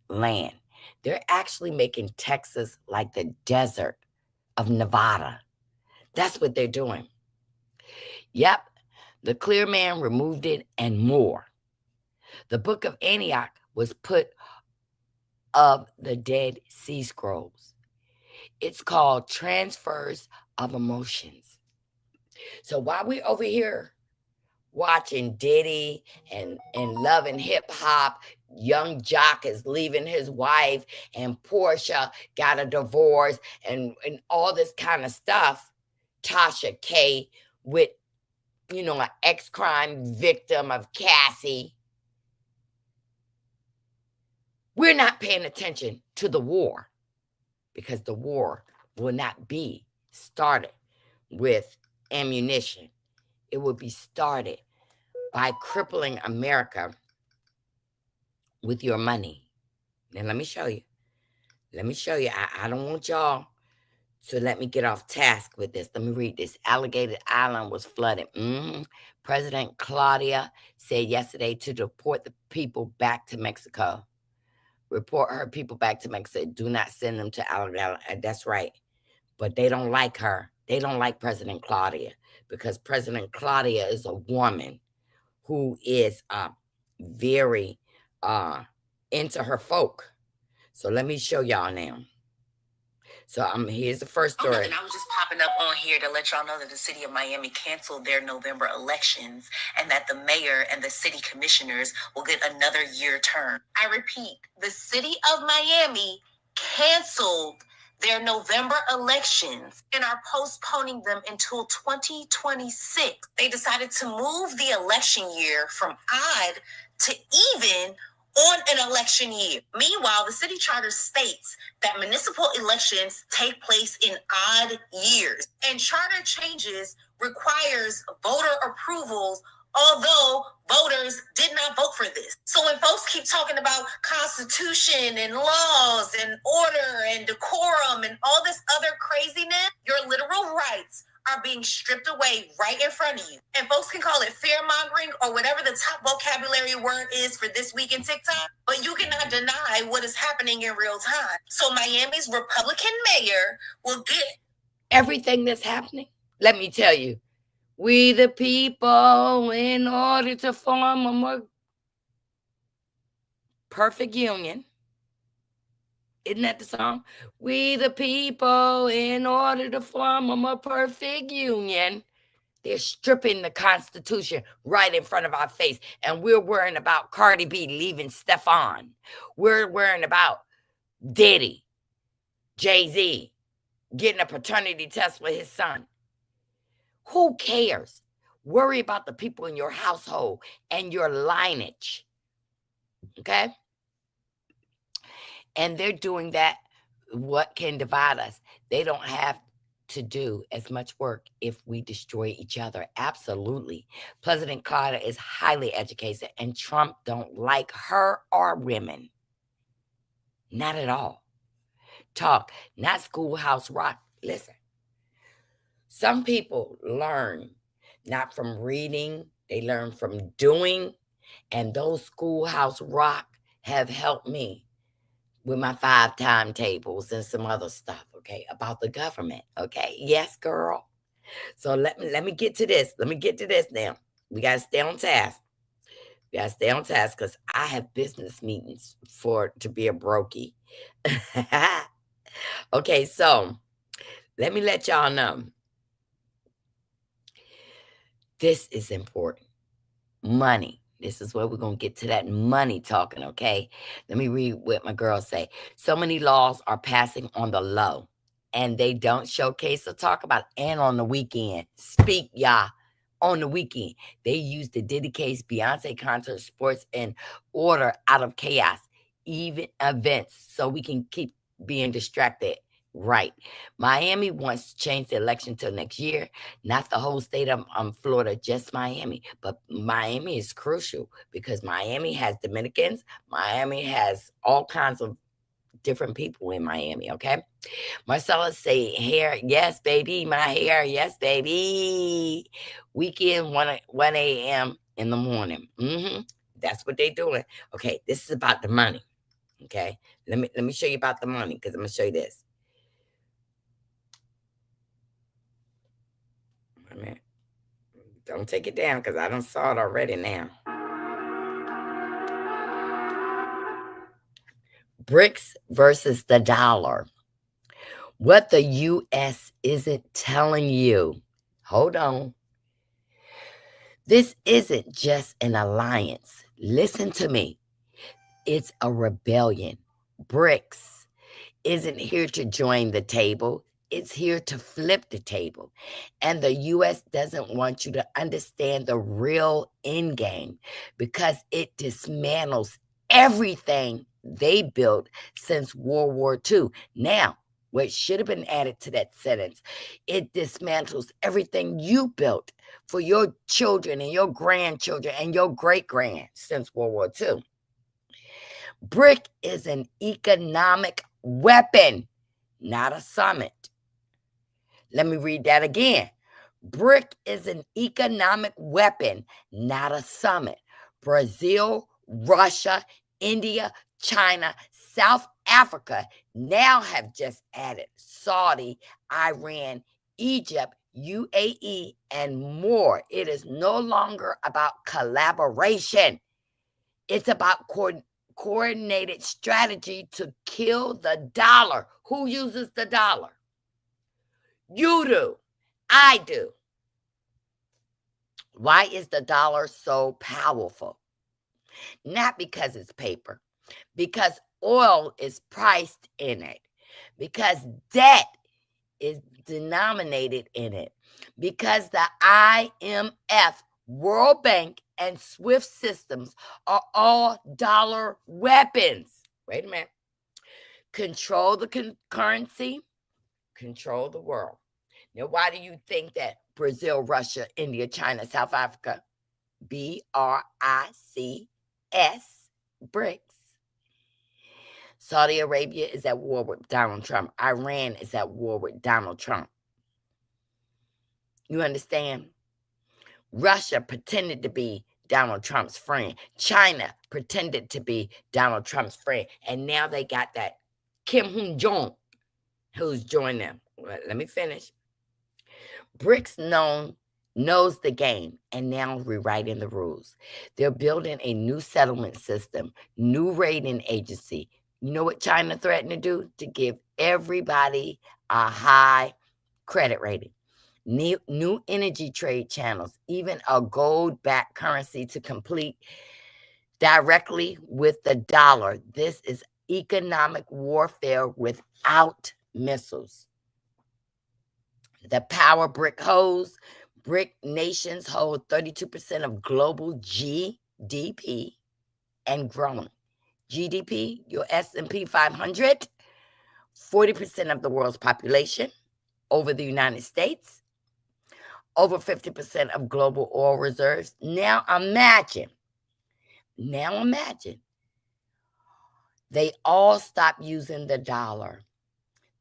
Land. They're actually making Texas like the desert of Nevada. That's what they're doing. Yep, the clear man removed it and more. The book of Antioch was put of the Dead Sea Scrolls. It's called Transfers of Emotions. So while we're over here watching Diddy and Love and Hip Hop, Young Jock is leaving his wife, and Portia got a divorce, and all this kind of stuff. Tasha K with, an ex-crime victim of Cassie. We're not paying attention to the war because the war will not be started with ammunition. It will be started by crippling America with your money. Now, let me show you. I don't want y'all to let me get off task with this. Let me read this. Alligator Island was flooded. President Claudia said yesterday to deport the people back to Mexico. Report her people back to Mexico. Do not send them to Alabama. That's right. But they don't like her. They don't like President Claudia because President Claudia is a woman who is very into her folk. So let me show y'all now. So here's the first story. And I was just popping up on here to let y'all know that the city of Miami canceled their November elections and that the mayor and the city commissioners will get another year term. I repeat, the city of Miami canceled their November elections and are postponing them until 2026. They decided to move the election year from odd to even on an election year. Meanwhile, the city charter states that municipal elections take place in odd years, and charter changes requires voter approvals, although voters did not vote for this. So when folks keep talking about constitution and laws and order and decorum and all this other craziness, your literal rights are being stripped away right in front of you. And folks can call it fear-mongering or whatever the top vocabulary word is for this week in TikTok, but you cannot deny what is happening in real time. So Miami's Republican mayor will get everything that's happening. Let me tell you, we the people, in order to form a more perfect union. Isn't that the song? We the people, in order to form a more perfect union. They're stripping the Constitution right in front of our face. And we're worrying about Cardi B leaving Stefan. We're worrying about Diddy, Jay-Z, getting a paternity test for his son. Who cares? Worry about the people in your household and your lineage. Okay? And they're doing that. What can divide us? They don't have to do as much work if we destroy each other. Absolutely. President Carter is highly educated, and Trump don't like her or women. Not at all. Talk, not Schoolhouse Rock. Listen, some people learn not from reading, they learn from doing, and those Schoolhouse Rock have helped me with my 5 timetables and some other stuff, okay, about the government, okay? Yes, girl. So let me get to this. Let me get to this now. We got to stay on task. We got to stay on task because I have business meetings to be a brokey. Okay, so let me let y'all know. This is important. Money. This is where we're going to get to that money talking, okay? Let me read what my girls say. So many laws are passing on the low, and they don't showcase or talk about, and on the weekend. Speak, y'all. On the weekend, they use the Diddy case, Beyonce concert, sports, and order out of chaos, even events, so we can keep being distracted. Right. Miami wants to change the election till next year, not the whole state of Florida, just Miami. But Miami is crucial because Miami has Dominicans. Miami has all kinds of different people in Miami, okay? Marcella say, hair, yes, baby, my hair, yes, baby. Weekend, 1 a.m. in the morning. That's what they're doing. Okay, this is about the money, okay? Let me show you about the money because I'm going to show you this. Don't take it down because I done saw it already now. BRICS versus the dollar. What the U.S. isn't telling you. Hold on. This isn't just an alliance. Listen to me. It's a rebellion. BRICS isn't here to join the table. It's here to flip the table. And the U.S. doesn't want you to understand the real end game because it dismantles everything they built since World War II. Now, what should have been added to that sentence, it dismantles everything you built for your children and your grandchildren and your great-grand since World War II. BRIC is an economic weapon, not a summit. Let me read that again. BRIC is an economic weapon, not a summit. Brazil, Russia, India, China, South Africa now have just added Saudi, Iran, Egypt, UAE, and more. It is no longer about collaboration. It's about coordinated strategy to kill the dollar. Who uses the dollar? You do. I do. Why is the dollar so powerful? Not because it's paper, because oil is priced in it, because debt is denominated in it, because the IMF, World Bank, and SWIFT systems are all dollar weapons. Wait a minute. Control the currency, control the world. Now, why do you think that Brazil, Russia, India, China, South Africa, BRICS, BRICS, Saudi Arabia is at war with Donald Trump. Iran is at war with Donald Trump. You understand? Russia pretended to be Donald Trump's friend. China pretended to be Donald Trump's friend. And now they got that Kim Jong-un who's joined them. Let me finish. BRICS knows the game and now rewriting the rules. They're building a new settlement system, new rating agency. You know what China threatened to do? To give everybody a high credit rating. New energy trade channels, even a gold-backed currency to compete directly with the dollar. This is economic warfare without missiles. The power BRIC holds. BRIC nations hold 32% of global GDP and growing. GDP, your S&P 500, 40% of the world's population over the United States, over 50% of global oil reserves. Now imagine, they all stop using the dollar.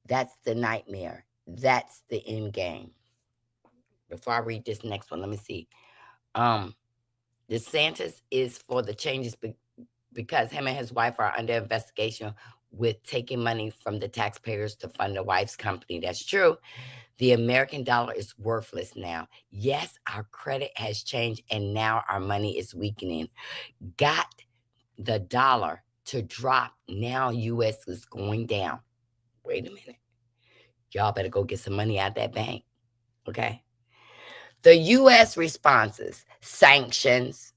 That's the nightmare. That's the end game. Before I read this next one, let me see. DeSantis is for the changes because him and his wife are under investigation with taking money from the taxpayers to fund the wife's company. That's true. The American dollar is worthless now. Yes, our credit has changed and now our money is weakening. Got the dollar to drop. Now U.S. is going down. Wait a minute. Y'all better go get some money out of that bank. Okay? The U.S. responses, sanctions,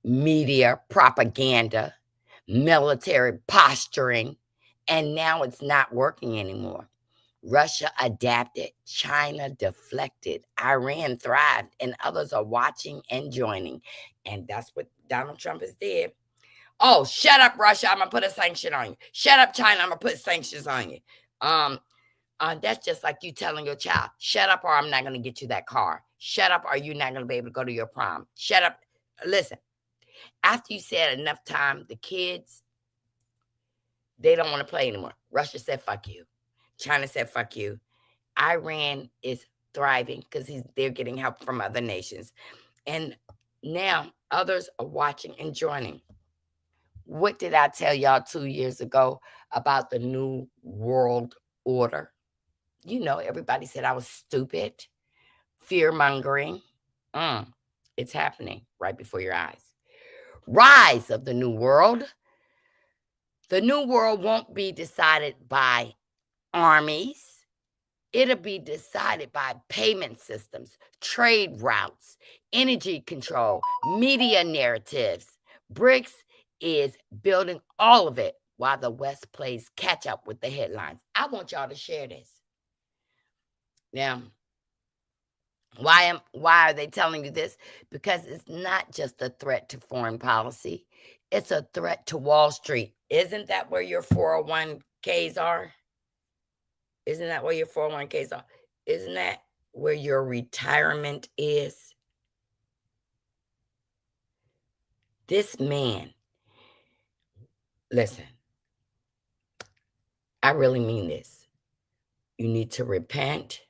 media propaganda, military posturing, and now it's not working anymore. Russia adapted, China deflected, Iran thrived, and others are watching and joining. And that's what Donald Trump has did. Oh, shut up, Russia. I'm going to put a sanction on you. Shut up, China. I'm going to put sanctions on you. That's just like you telling your child, shut up or I'm not going to get you that car. Shut up or you're not going to be able to go to your prom. Shut up. Listen, after you said enough time, the kids, they don't want to play anymore. Russia said, fuck you. China said, fuck you. Iran is thriving because they're getting help from other nations. And now others are watching and joining. What did I tell y'all 2 years ago about the new world order? You know, everybody said I was stupid, fear-mongering. It's happening right before your eyes. Rise of the new world. The new world won't be decided by armies. It'll be decided by payment systems, trade routes, energy control, media narratives. BRICS is building all of it while the West plays catch up with the headlines. I want y'all to share this. Now, why are they telling you this? Because it's not just a threat to foreign policy. It's a threat to Wall Street. Isn't that where your 401ks are? Isn't that where your 401ks are? Isn't that where your retirement is? This man, listen, I really mean this. You need to repent.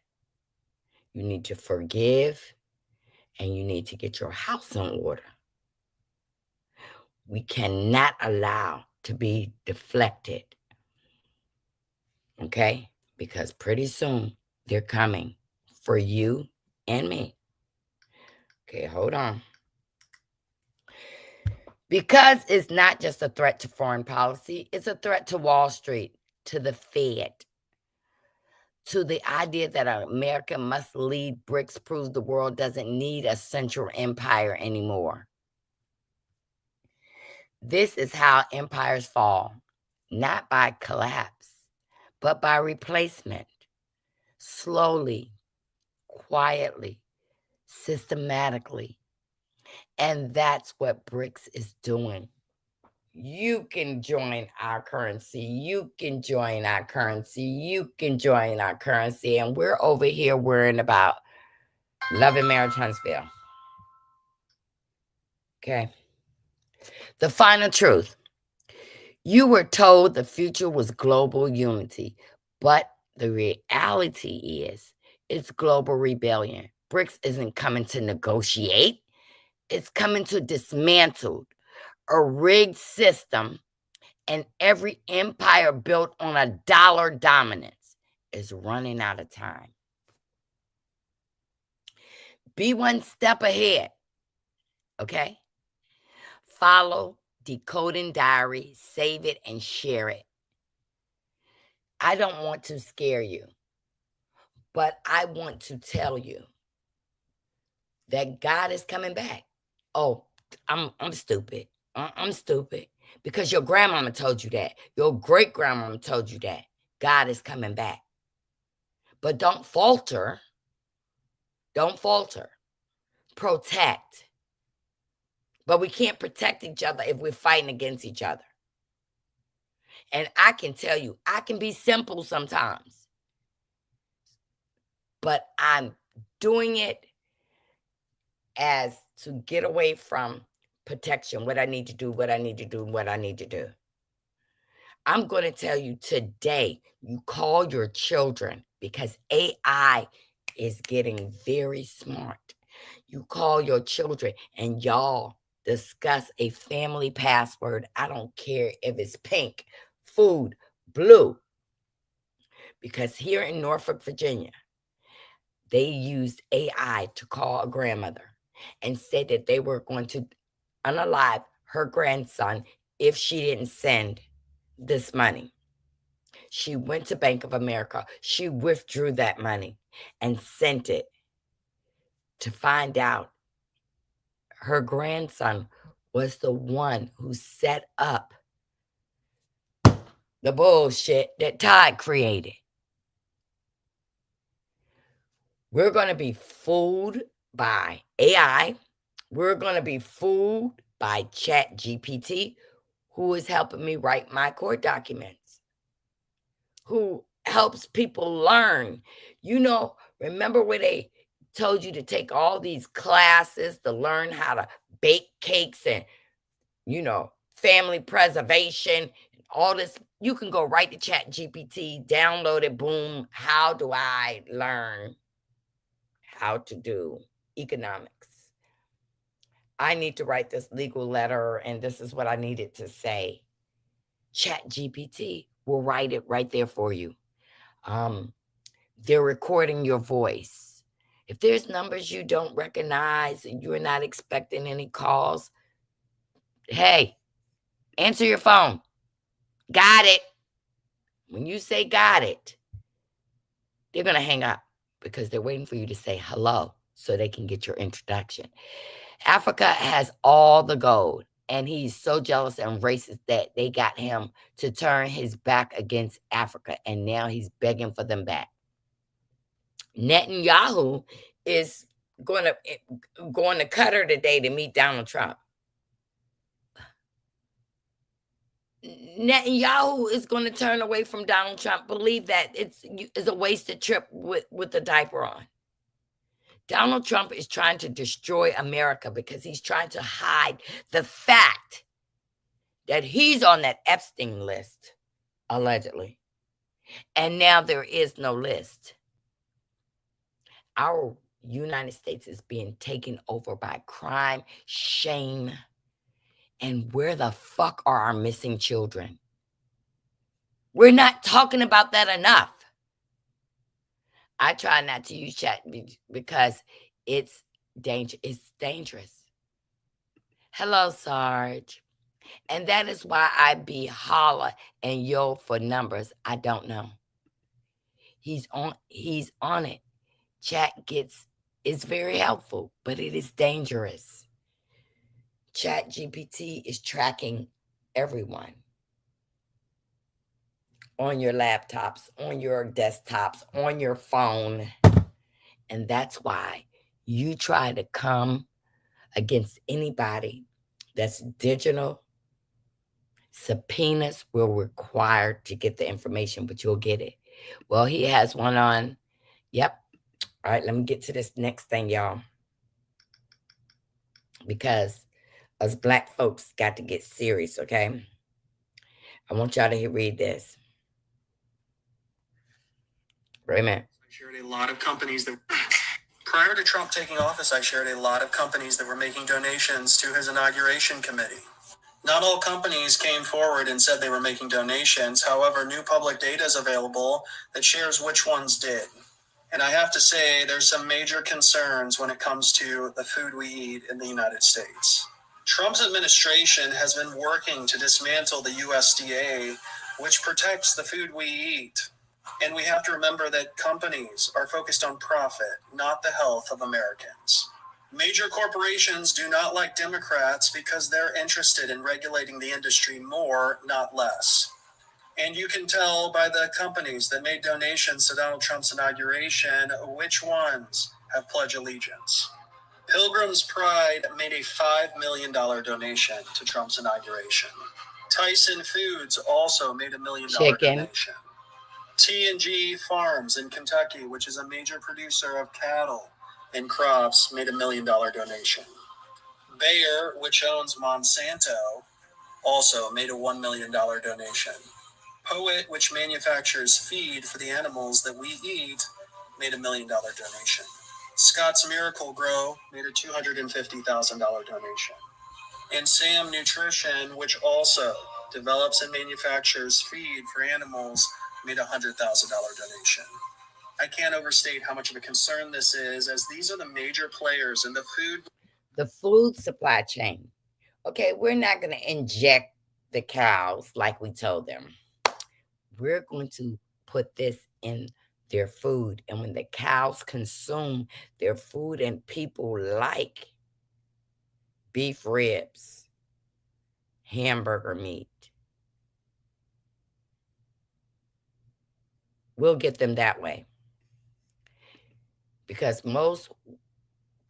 You need to forgive. And you need to get your house in order. We cannot allow to be deflected. Okay? Because pretty soon they're coming for you and me. Okay, hold on. Because it's not just a threat to foreign policy, it's a threat to Wall Street, to the Fed, to the idea that America must lead. BRICS proves the world doesn't need a central empire anymore. This is how empires fall, not by collapse, but by replacement, slowly, quietly, systematically. And that's what BRICS is doing. You can join our currency. You can join our currency. You can join our currency. And we're over here worrying about Love and Marriage Huntsville. Okay. The final truth. You were told the future was global unity, but the reality is it's global rebellion. BRICS isn't coming to negotiate. It's coming to dismantle a rigged system, and every empire built on a dollar dominance is running out of time. Be one step ahead, okay? Follow Decoding Diary, save it, and share it. I don't want to scare you, but I want to tell you that God is coming back. Oh, I'm stupid. I'm stupid because your grandmama told you that. Your great grandmama told you that. God is coming back. But don't falter. Don't falter. Protect. But we can't protect each other if we're fighting against each other. And I can tell you, I can be simple sometimes. But I'm doing it as to get away from protection, what I need to do, what I need to do, what I need to do. I'm going to tell you today, you call your children because AI is getting very smart. You call your children and y'all discuss a family password. I don't care if it's pink, food, blue. Because here in Norfolk, Virginia, they used AI to call a grandmother and said that they were going to unalive her grandson if she didn't send this money. She went to Bank of America. She withdrew that money and sent it to find out her grandson was the one who set up the bullshit that Todd created. We're going to be fooled by AI. We're going to be fooled by ChatGPT, who is helping me write my court documents, who helps people learn. You know, remember where they told you to take all these classes to learn how to bake cakes and, family preservation, all this? You can go right to ChatGPT, download it, boom. How do I learn how to do economics? I need to write this legal letter, and this is what I needed to say. ChatGPT will write it right there for you. They're recording your voice. If there's numbers you don't recognize and you're not expecting any calls, hey, answer your phone. Got it. When you say got it, they're going to hang up because they're waiting for you to say hello so they can get your introduction. Africa has all the gold, and he's so jealous and racist that they got him to turn his back against Africa, and now he's begging for them back. Netanyahu is going to Qatar today to meet Donald Trump. Netanyahu is going to turn away from Donald Trump. Believe that it's a wasted trip with the diaper on. Donald Trump is trying to destroy America because he's trying to hide the fact that he's on that Epstein list, allegedly. And now there is no list. Our United States is being taken over by crime, shame, and where the fuck are our missing children? We're not talking about that enough. I try not to use chat because it's dangerous. Hello, Sarge. And that is why I be holla and yo for numbers. I don't know. He's on it. Chat is very helpful, but it is dangerous. Chat GPT is tracking everyone on your laptops, on your desktops, on your phone. And that's why you try to come against anybody that's digital. Subpoenas will require to get the information, but you'll get it. Well, he has one on. Yep. All right, let me get to this next thing, y'all. Because us Black folks got to get serious, okay? I want y'all to read this. Wait a minute. I shared a lot of companies that, prior to Trump taking office, I shared a lot of companies that were making donations to his inauguration committee. Not all companies came forward and said they were making donations. However, new public data is available that shares which ones did. And I have to say, there's some major concerns when it comes to the food we eat in the United States. Trump's administration has been working to dismantle the USDA, which protects the food we eat. And we have to remember that companies are focused on profit, not the health of Americans. Major corporations do not like Democrats because they're interested in regulating the industry more, not less. And you can tell by the companies that made donations to Donald Trump's inauguration which ones have pledged allegiance. Pilgrim's Pride made a $5 million donation to Trump's inauguration. Tyson Foods also made $1 million donation. T&G Farms in Kentucky, which is a major producer of cattle and crops, made $1 million donation. Bayer, which owns Monsanto, also made a $1 million donation. Poet, which manufactures feed for the animals that we eat, made $1 million donation. Scott's Miracle-Gro made a $250,000 donation. And Sam Nutrition, which also develops and manufactures feed for animals, made a $100,000 donation. I can't overstate how much of a concern this is, as these are the major players in the food supply chain. Okay, we're not going to inject the cows like we told them. We're going to put this in their food. And when the cows consume their food and people like beef ribs, hamburger meat, we'll get them that way. Because most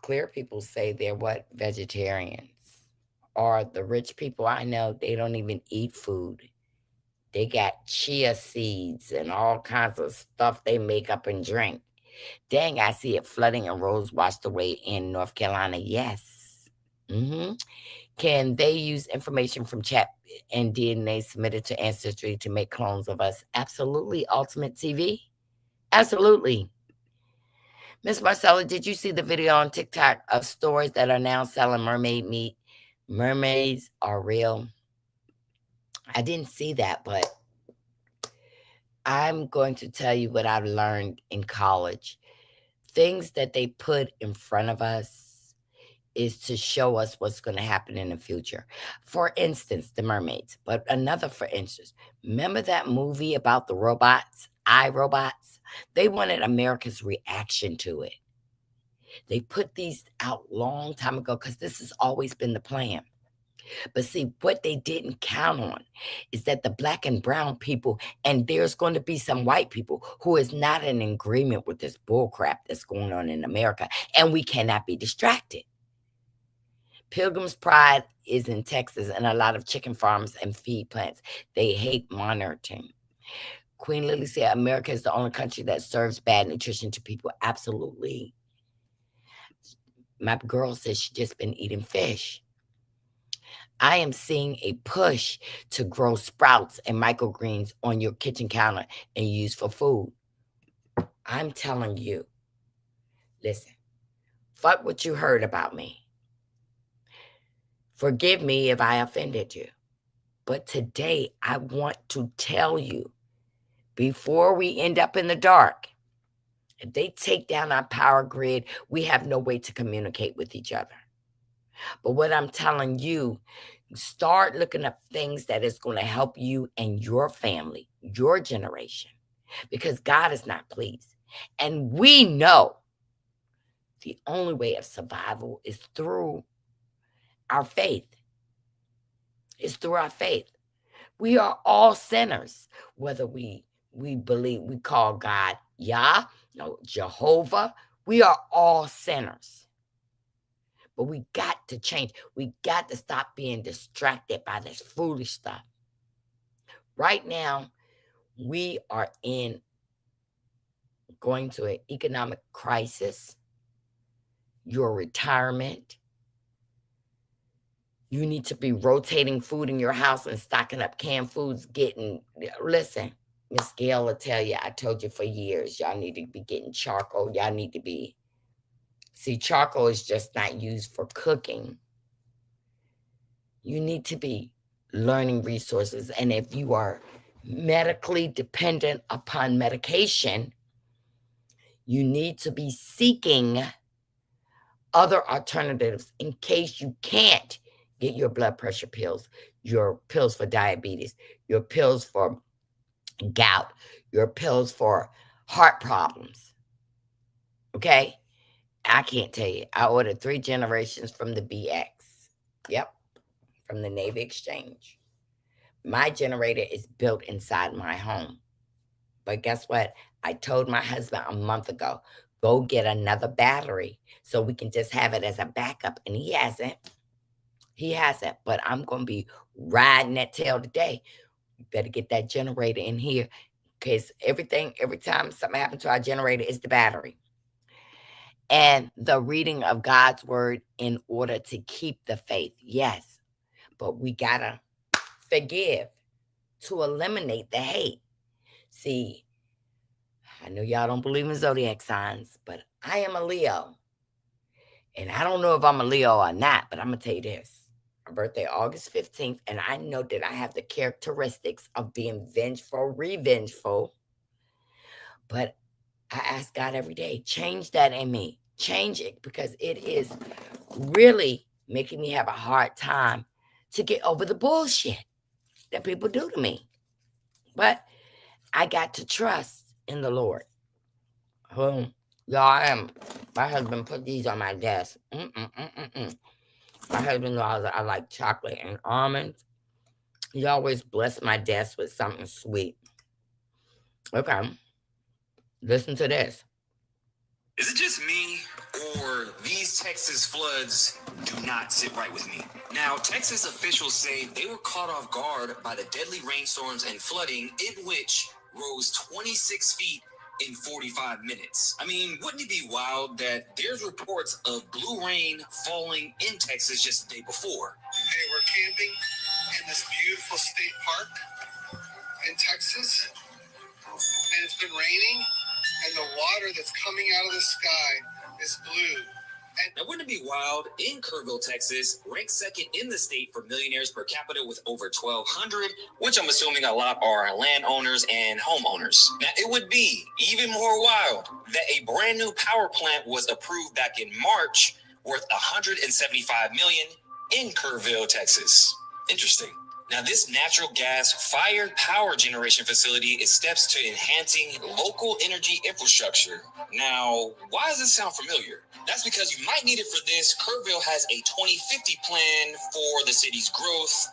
clear people say they're what? Vegetarians. Or the rich people I know, they don't even eat food. They got chia seeds and all kinds of stuff they make up and drink. Dang, I see it flooding and roads washed away in North Carolina. Yes. Can they use information from chat and DNA submitted to Ancestry to make clones of us? Absolutely. Ultimate TV? Absolutely. Miss Marcella, did you see the video on TikTok of stores that are now selling mermaid meat? Mermaids are real. I didn't see that, but I'm going to tell you what I've learned in college. Things that they put in front of us is to show us what's going to happen in the future. For instance, the mermaids. But another for instance, remember that movie about the robots, iRobots? They wanted America's reaction to it. They put these out long time ago because this has always been the plan. But see, what they didn't count on is that the black and brown people, and there's going to be some white people who is not in agreement with this bullcrap that's going on in America, and we cannot be distracted. Pilgrim's Pride is in Texas, and a lot of chicken farms and feed plants. They hate monitoring. Queen Lily said America is the only country that serves bad nutrition to people. Absolutely. My girl says she's just been eating fish. I am seeing a push to grow sprouts and microgreens on your kitchen counter and use for food. I'm telling you, listen, fuck what you heard about me. Forgive me if I offended you. But today I want to tell you, before we end up in the dark, If they take down our power grid, we have no way to communicate with each other. But what I'm telling you, start looking up things that is going to help you and your family, your generation, because God is not pleased. And we know the only way of survival is through our faith. It's through our faith. We are all sinners, whether we believe, we call God Yah, no, Jehovah. We are all sinners. But we got to change. We got to stop being distracted by this foolish stuff. Right now, we are going to an economic crisis. Your retirement. You need to be rotating food in your house and stocking up canned foods. Listen, Miss Gail will tell you, I told you for years, y'all need to be getting charcoal. Y'all need to be, see, charcoal is just not used for cooking. You need to be learning resources. And if you are medically dependent upon medication, you need to be seeking other alternatives in case you can't get your blood pressure pills, your pills for diabetes, your pills for gout, your pills for heart problems. Okay? I can't tell you. I ordered 3 generations from the BX. Yep. From the Navy Exchange. My generator is built inside my home. But guess what? I told my husband a month ago, go get another battery so we can just have it as a backup. And he hasn't. He hasn't. But I'm going to be riding that tail today. You better get that generator in here. Because every time something happens to our generator, is the battery. And the reading of God's word in order to keep the faith. Yes. But we got to forgive to eliminate the hate. See, I know y'all don't believe in zodiac signs, but I am a Leo. And I don't know if I'm a Leo or not, but I'm going to tell you this. My birthday, August 15th, and I know that I have the characteristics of being vengeful, revengeful. But I ask God every day, change that in me. Change it, because it is really making me have a hard time to get over the bullshit that people do to me. But I got to trust in the Lord. Y'all, my husband put these on my desk. My husband knows I like chocolate and almonds. He always bless my desk with something sweet. Okay. Listen to this. Is it just me, or these Texas floods do not sit right with me? Now, Texas officials say they were caught off guard by the deadly rainstorms and flooding, in which rose 26 feet in 45 minutes. I mean, wouldn't it be wild that there's reports of blue rain falling in Texas just the day before? Hey, we're camping in this beautiful state park in Texas, and it's been raining, and the water that's coming out of the sky is blue. Now, wouldn't it be wild? In Kerrville, Texas, ranked second in the state for millionaires per capita with over 1,200, which I'm assuming a lot are landowners and homeowners. Now, it would be even more wild that a brand new power plant was approved back in March worth $175 million in Kerrville, Texas. Interesting. Now, this natural gas-fired power generation facility is steps to enhancing local energy infrastructure. Now, why does this sound familiar? That's because you might need it for this. Kerrville has a 2050 plan for the city's growth,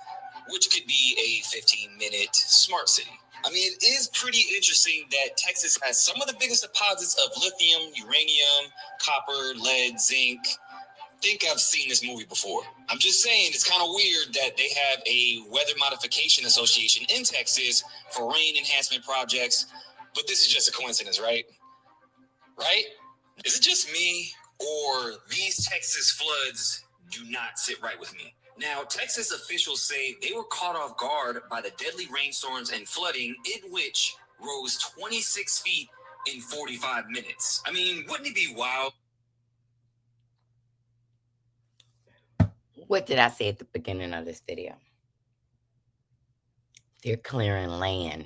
which could be a 15-minute smart city. I mean, it is pretty interesting that Texas has some of the biggest deposits of lithium, uranium, copper, lead, zinc. I think I've seen this movie before. I'm just saying, it's kind of weird that they have a weather modification association in Texas for rain enhancement projects, but this is just a coincidence, right? Right? Is it just me, or these Texas floods do not sit right with me? Now, Texas officials say they were caught off guard by the deadly rainstorms and flooding, in which rose 26 feet in 45 minutes. I mean, wouldn't it be wild? What did I say at the beginning of this video? They're clearing land.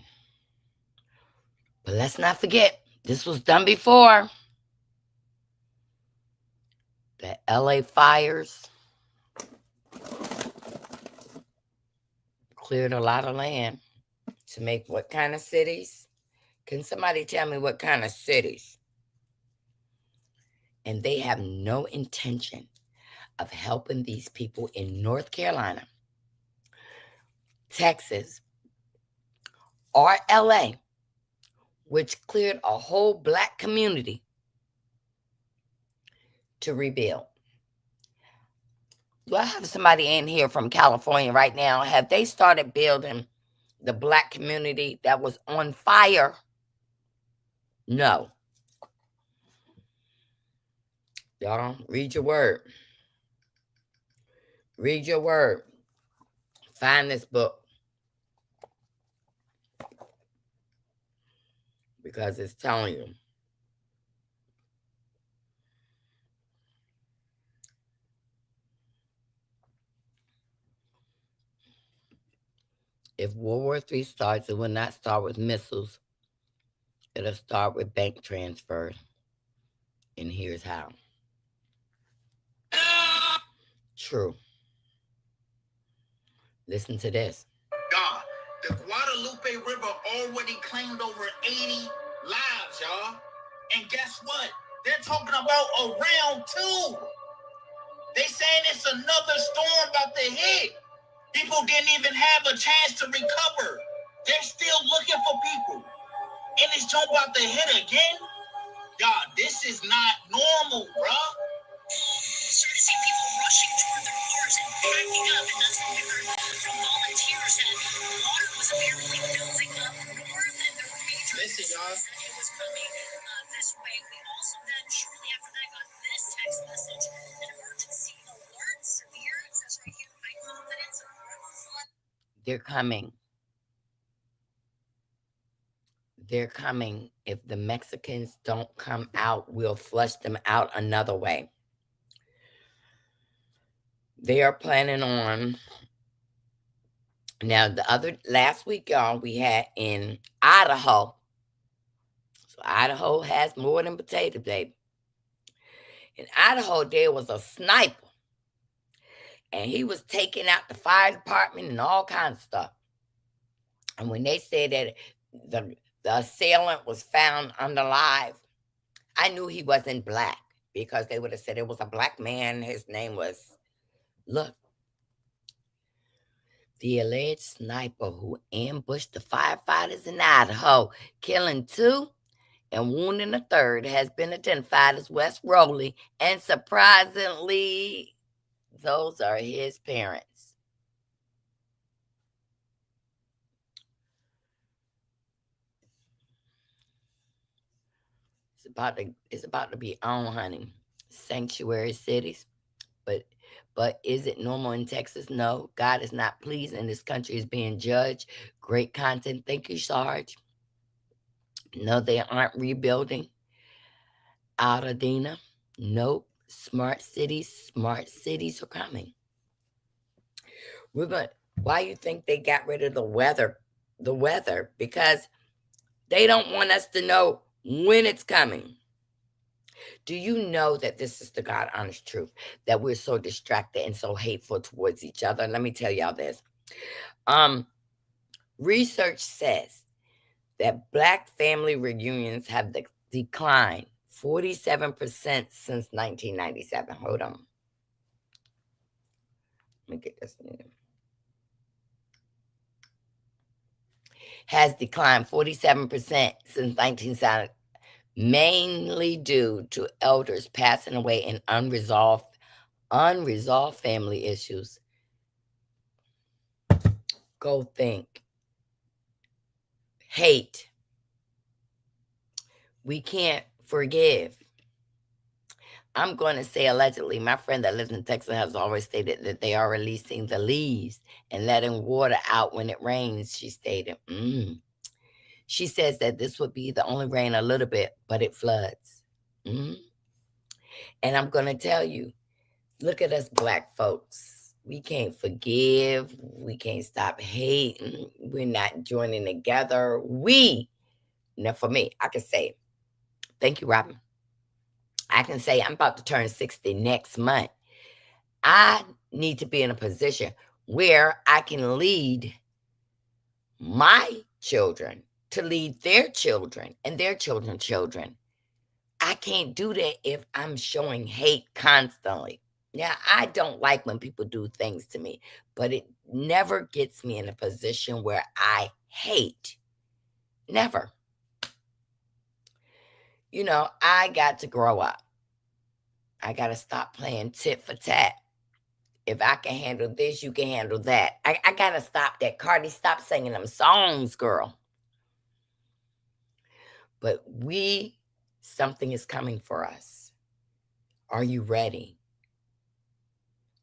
But let's not forget, This was done before. The LA fires cleared a lot of land to make what kind of cities? Can somebody tell me what kind of cities? And they have no intention of helping these people in North Carolina, Texas, or LA, which cleared a whole Black community to rebuild. Do I have somebody in here from California right now? Have they started building the Black community that was on fire? No. Y'all, read your word. Read your word. Find this book. Because it's telling you. If World War III starts, it will not start with missiles. It'll start with bank transfers. And here's how. True. Listen to this. God, the Guadalupe River already claimed over 80 lives, y'all. And guess what? They're talking about a round two. They saying it's another storm about to hit. People didn't even have a chance to recover. They're still looking for people. And it's jump about to hit again. God, this is not normal, bruh. Started to see people rushing toward their cars and backing up, and that's what we heard from volunteers. And water was apparently building up north, and there were major Listen, y'all. that it was coming this way. We also then, shortly after that, got this text message: an emergency alert, severe. It says right here, high confidence, river flood. They're coming. They're coming. If the Mexicans don't come out, we'll flush them out another way. They are planning on. Now, last week, y'all, we had in Idaho. So Idaho has more than potato, baby. In Idaho, there was a sniper. And he was taking out the fire department and all kinds of stuff. And when they said that the assailant was found unalive, I knew he wasn't Black because they would have said it was a Black man. His name was, look, the alleged sniper who ambushed the firefighters in Idaho, killing 2 and wounding a 3rd, has been identified as Wes Rowley, and surprisingly, those are his parents. It's about to be on, honey. Sanctuary cities. But is it normal in Texas? No. God is not pleased, and this country is being judged. Great content. Thank you, Sarge. No, they aren't rebuilding Altadena. Nope. Smart cities are coming. Why you think they got rid of the weather? Because they don't want us to know when it's coming. Do you know that this is the God honest truth, that we're so distracted and so hateful towards each other? Let me tell y'all this. Research says that Black family reunions have declined 47% since 1997. Hold on. Let me get this. Has declined 47% since 1970. Mainly due to elders passing away and unresolved family issues. Go think. Hate. We can't forgive. I'm going to say allegedly. My friend that lives in Texas has always stated that they are releasing the leaves and letting water out when it rains, she stated. She says that this would be the only rain a little bit, but it floods. And I'm going to tell you, look at us Black folks. We can't forgive. We can't stop hating. We're not joining together. Now for me, I can say, Thank you, Robin. I can say I'm about to turn 60 next month. I need to be in a position where I can lead my children to lead their children and their children's children. I can't do that if I'm showing hate constantly. Now, I don't like when people do things to me, but it never gets me in a position where I hate. Never. You know, I got to grow up. I got to stop playing tit for tat. If I can handle this, you can handle that. I got to stop that. Cardi, stop singing them songs, girl. But something is coming for us. Are you ready?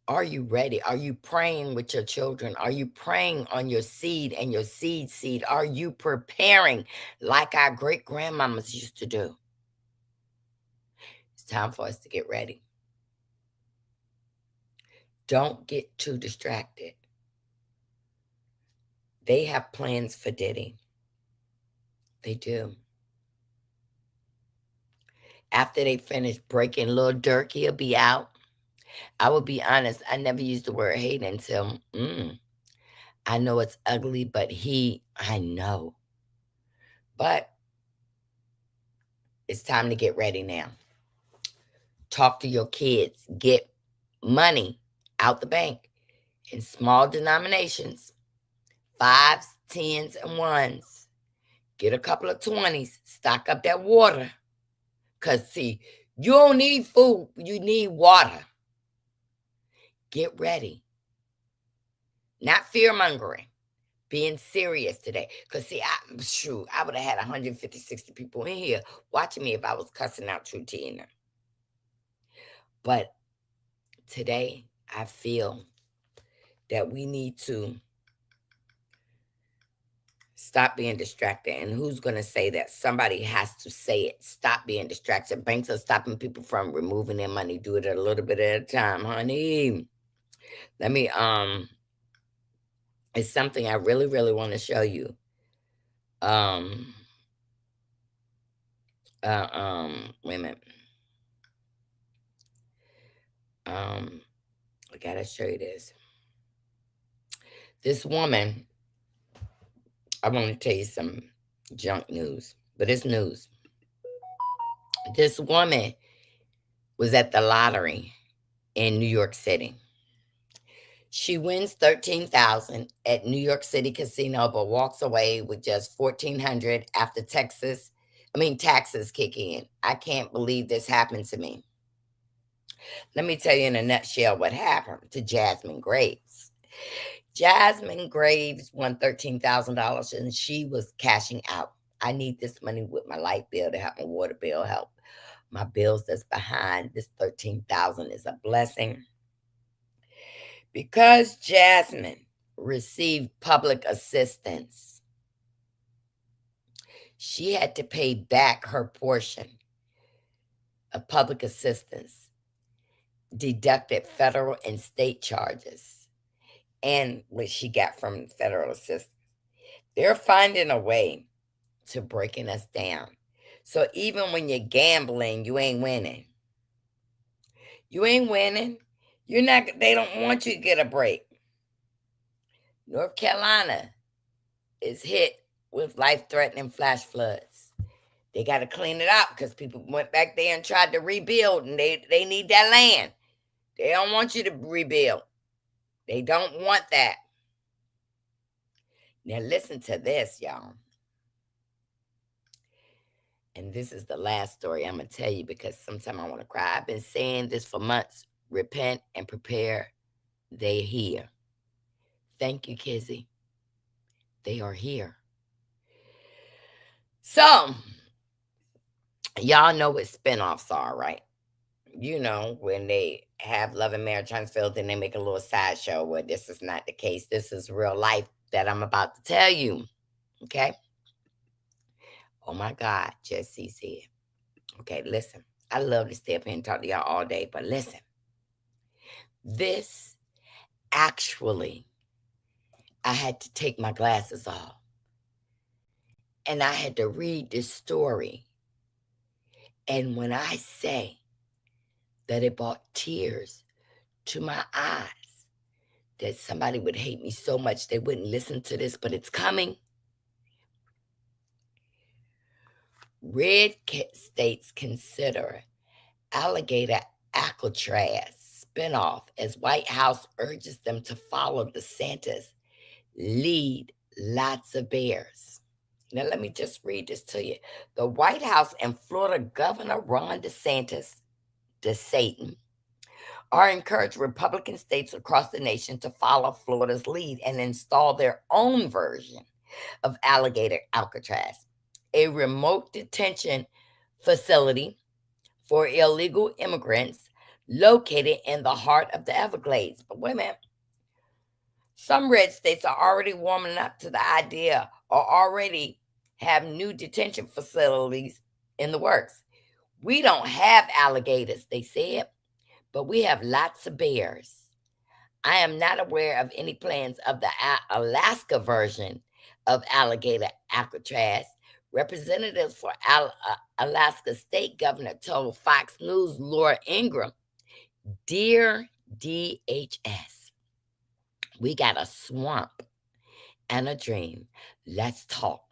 Are you ready? Are you praying with your children? Are you praying on your seed and your seed? Are you preparing like our great grandmamas used to do? It's time for us to get ready. Don't get too distracted. They have plans for Diddy. They do. After they finish breaking, Lil Durk, he'll be out. I will be honest, I never used the word hate until, I know it's ugly, but I know. But it's time to get ready now. Talk to your kids. Get money out the bank in small denominations, 5s, 10s, and 1s. Get a couple of 20s. Stock up that water. Because, see, you don't need food. You need water. Get ready. Not fear-mongering. Being serious today. Because, see, I would have had 150, 60 people in here watching me if I was cussing out True Tina. But today, I feel that we need to stop being distracted. And who's going to say that? Somebody has to say it. Stop being distracted. Banks are stopping people from removing their money. Do it a little bit at a time, honey. Let me, it's something I really, really want to show you. Wait a minute. I gotta show you this. This woman, I want to tell you some junk news, but it's news. This woman was at the lottery in New York City. She wins $13,000 at New York City Casino, but walks away with just $1,400 after taxes kick in. I can't believe this happened to me. Let me tell you in a nutshell what happened to Jasmine Graves. Jasmine Graves won $13,000 and she was cashing out. I need this money with my light bill to help my water bill help my bills that's behind. This $13,000 is a blessing. Because Jasmine received public assistance, she had to pay back her portion of public assistance, deducted federal and state charges, and what she got from federal assistance. They're finding a way to breaking us down. So even when you're gambling, you ain't winning. You ain't winning. They don't want you to get a break. North Carolina is hit with life-threatening flash floods. They got to clean it out because people went back there and tried to rebuild, and they need that land. They don't want you to rebuild. They don't want that. Now listen to this, y'all. And this is the last story I'm going to tell you because sometimes I want to cry. I've been saying this for months. Repent and prepare. They're here. Thank you, Kizzy. They are here. So, y'all know what spinoffs are, right? You know, when they have Love and Marriage Unfiltered, then they make a little sideshow where this is not the case. This is real life that I'm about to tell you. Okay? Oh my God, Jesse said. Okay, listen. I love to stay up here and talk to y'all all day, but listen. This actually, I had to take my glasses off. And I had to read this story. And when I say that it brought tears to my eyes, that somebody would hate me so much they wouldn't listen to this, but it's coming. Red states consider alligator Alcatraz spinoff as White House urges them to follow DeSantis lead lots of bears. Now, let me just read this to you. The White House and Florida Governor Ron DeSantis, DeSatan, are encouraging Republican states across the nation to follow Florida's lead and install their own version of alligator Alcatraz, a remote detention facility for illegal immigrants located in the heart of the Everglades. But wait a minute. Some red states are already warming up to the idea or already have new detention facilities in the works. We don't have alligators, they said, but we have lots of bears. I am not aware of any plans of the Alaska version of alligator Alcatraz. Representatives for Alaska State Governor told Fox News' Laura Ingraham, "Dear DHS, we got a swamp and a dream. Let's talk.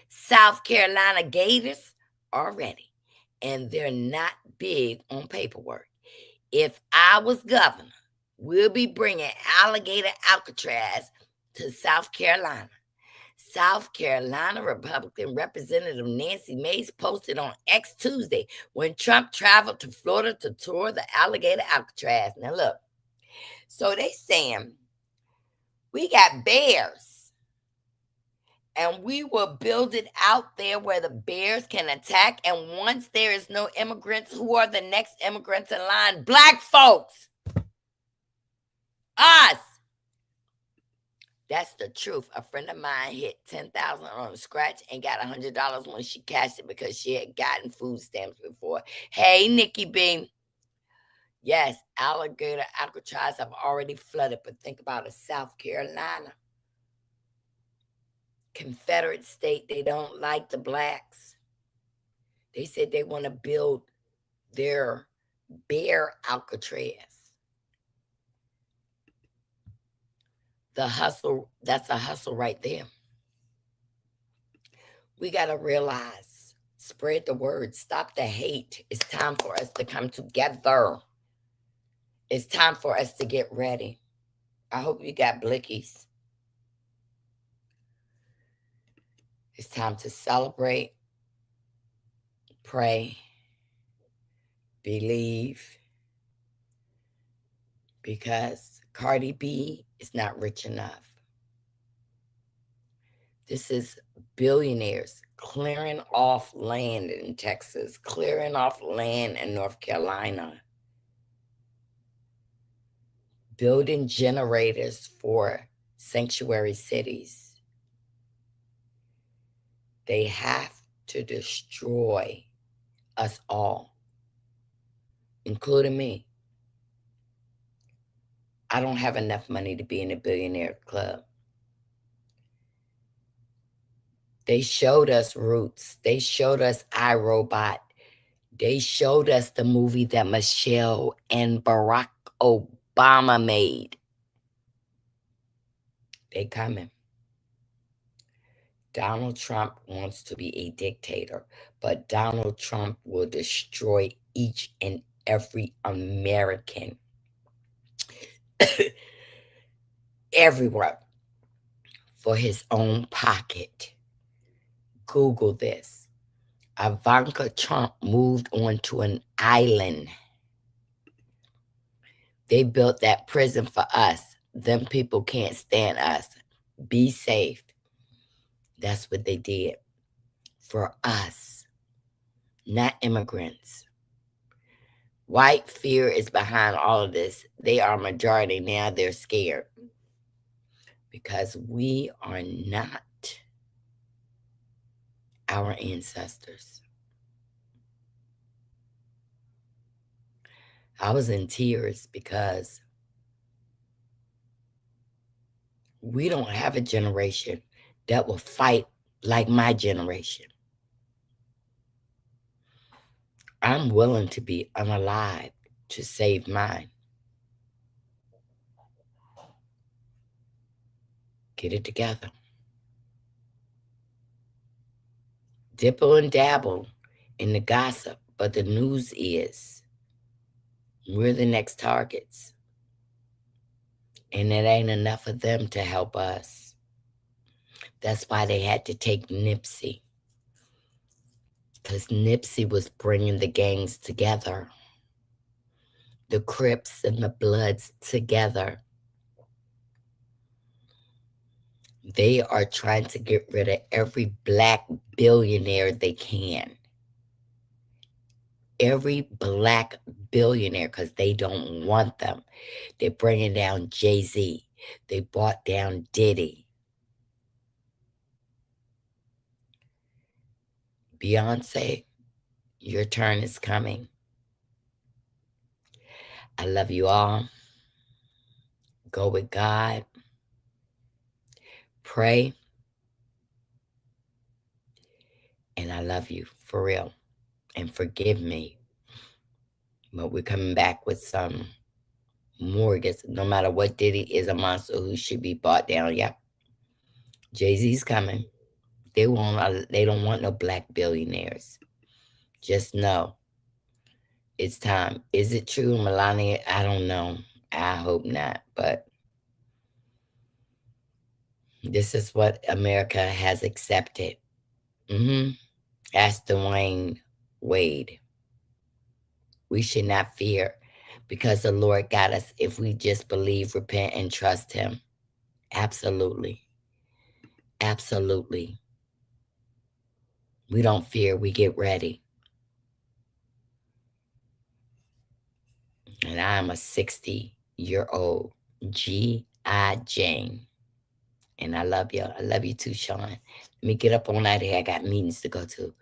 South Carolina gators are ready, and they're not big on paperwork. If I was governor, we'll be bringing alligator Alcatraz to South Carolina." South Carolina Republican Representative Nancy Mace posted on X Tuesday when Trump traveled to Florida to tour the alligator Alcatraz. Now look, so they saying we got bears and we will build it out there where the bears can attack. And once there is no immigrants, who are the next immigrants in line? Black folks. Us. That's the truth. A friend of mine hit $10,000 on a scratch and got $100 when she cashed it because she had gotten food stamps before. Hey, Nikki B. Yes, alligator Alcatraz have already flooded, but think about it, South Carolina. Confederate state, they don't like the blacks. They said they want to build their bear Alcatraz. The hustle, that's a hustle right there. We got to realize, spread the word, stop the hate. It's time for us to come together. It's time for us to get ready. I hope you got blickies. It's time to celebrate, pray, believe, because Cardi B is not rich enough. This is billionaires clearing off land in Texas, clearing off land in North Carolina, building generators for sanctuary cities. They have to destroy us all, including me. I don't have enough money to be in a billionaire club. They showed us Roots. They showed us iRobot. They showed us the movie that Michelle and Barack Obama made. They coming. Donald Trump wants to be a dictator, but Donald Trump will destroy each and every American everywhere for his own pocket. Google this. Ivanka Trump moved onto an island. They built that prison for us. Them people can't stand us. Be safe. That's what they did for us, not immigrants. White fear is behind all of this. They are majority. Now they're scared because we are not our ancestors. I was in tears because we don't have a generation that will fight like my generation. I'm willing to be unalive to save mine. Get it together. Dipple and dabble in the gossip, but the news is we're the next targets. And it ain't enough of them to help us. That's why they had to take Nipsey. Because Nipsey was bringing the gangs together. The Crips and the Bloods together. They are trying to get rid of every black billionaire they can. Every black billionaire, because they don't want them. They're bringing down Jay-Z. They brought down Diddy. Beyonce, your turn is coming. I love you all. Go with God. Pray. And I love you, for real. And forgive me. But we're coming back with some more. No matter what, Diddy is a monster who should be brought down. Yep. Jay-Z's coming. They don't want no black billionaires. Just know it's time. Is it true, Melania? I don't know. I hope not. But this is what America has accepted. Ask Dwayne Wade. We should not fear because the Lord got us if we just believe, repent, and trust him. Absolutely. Absolutely. We don't fear. We get ready. And I'm a 60-year-old G.I. Jane. And I love you. I love you too, Sean. Let me get up on out of here. I got meetings to go to.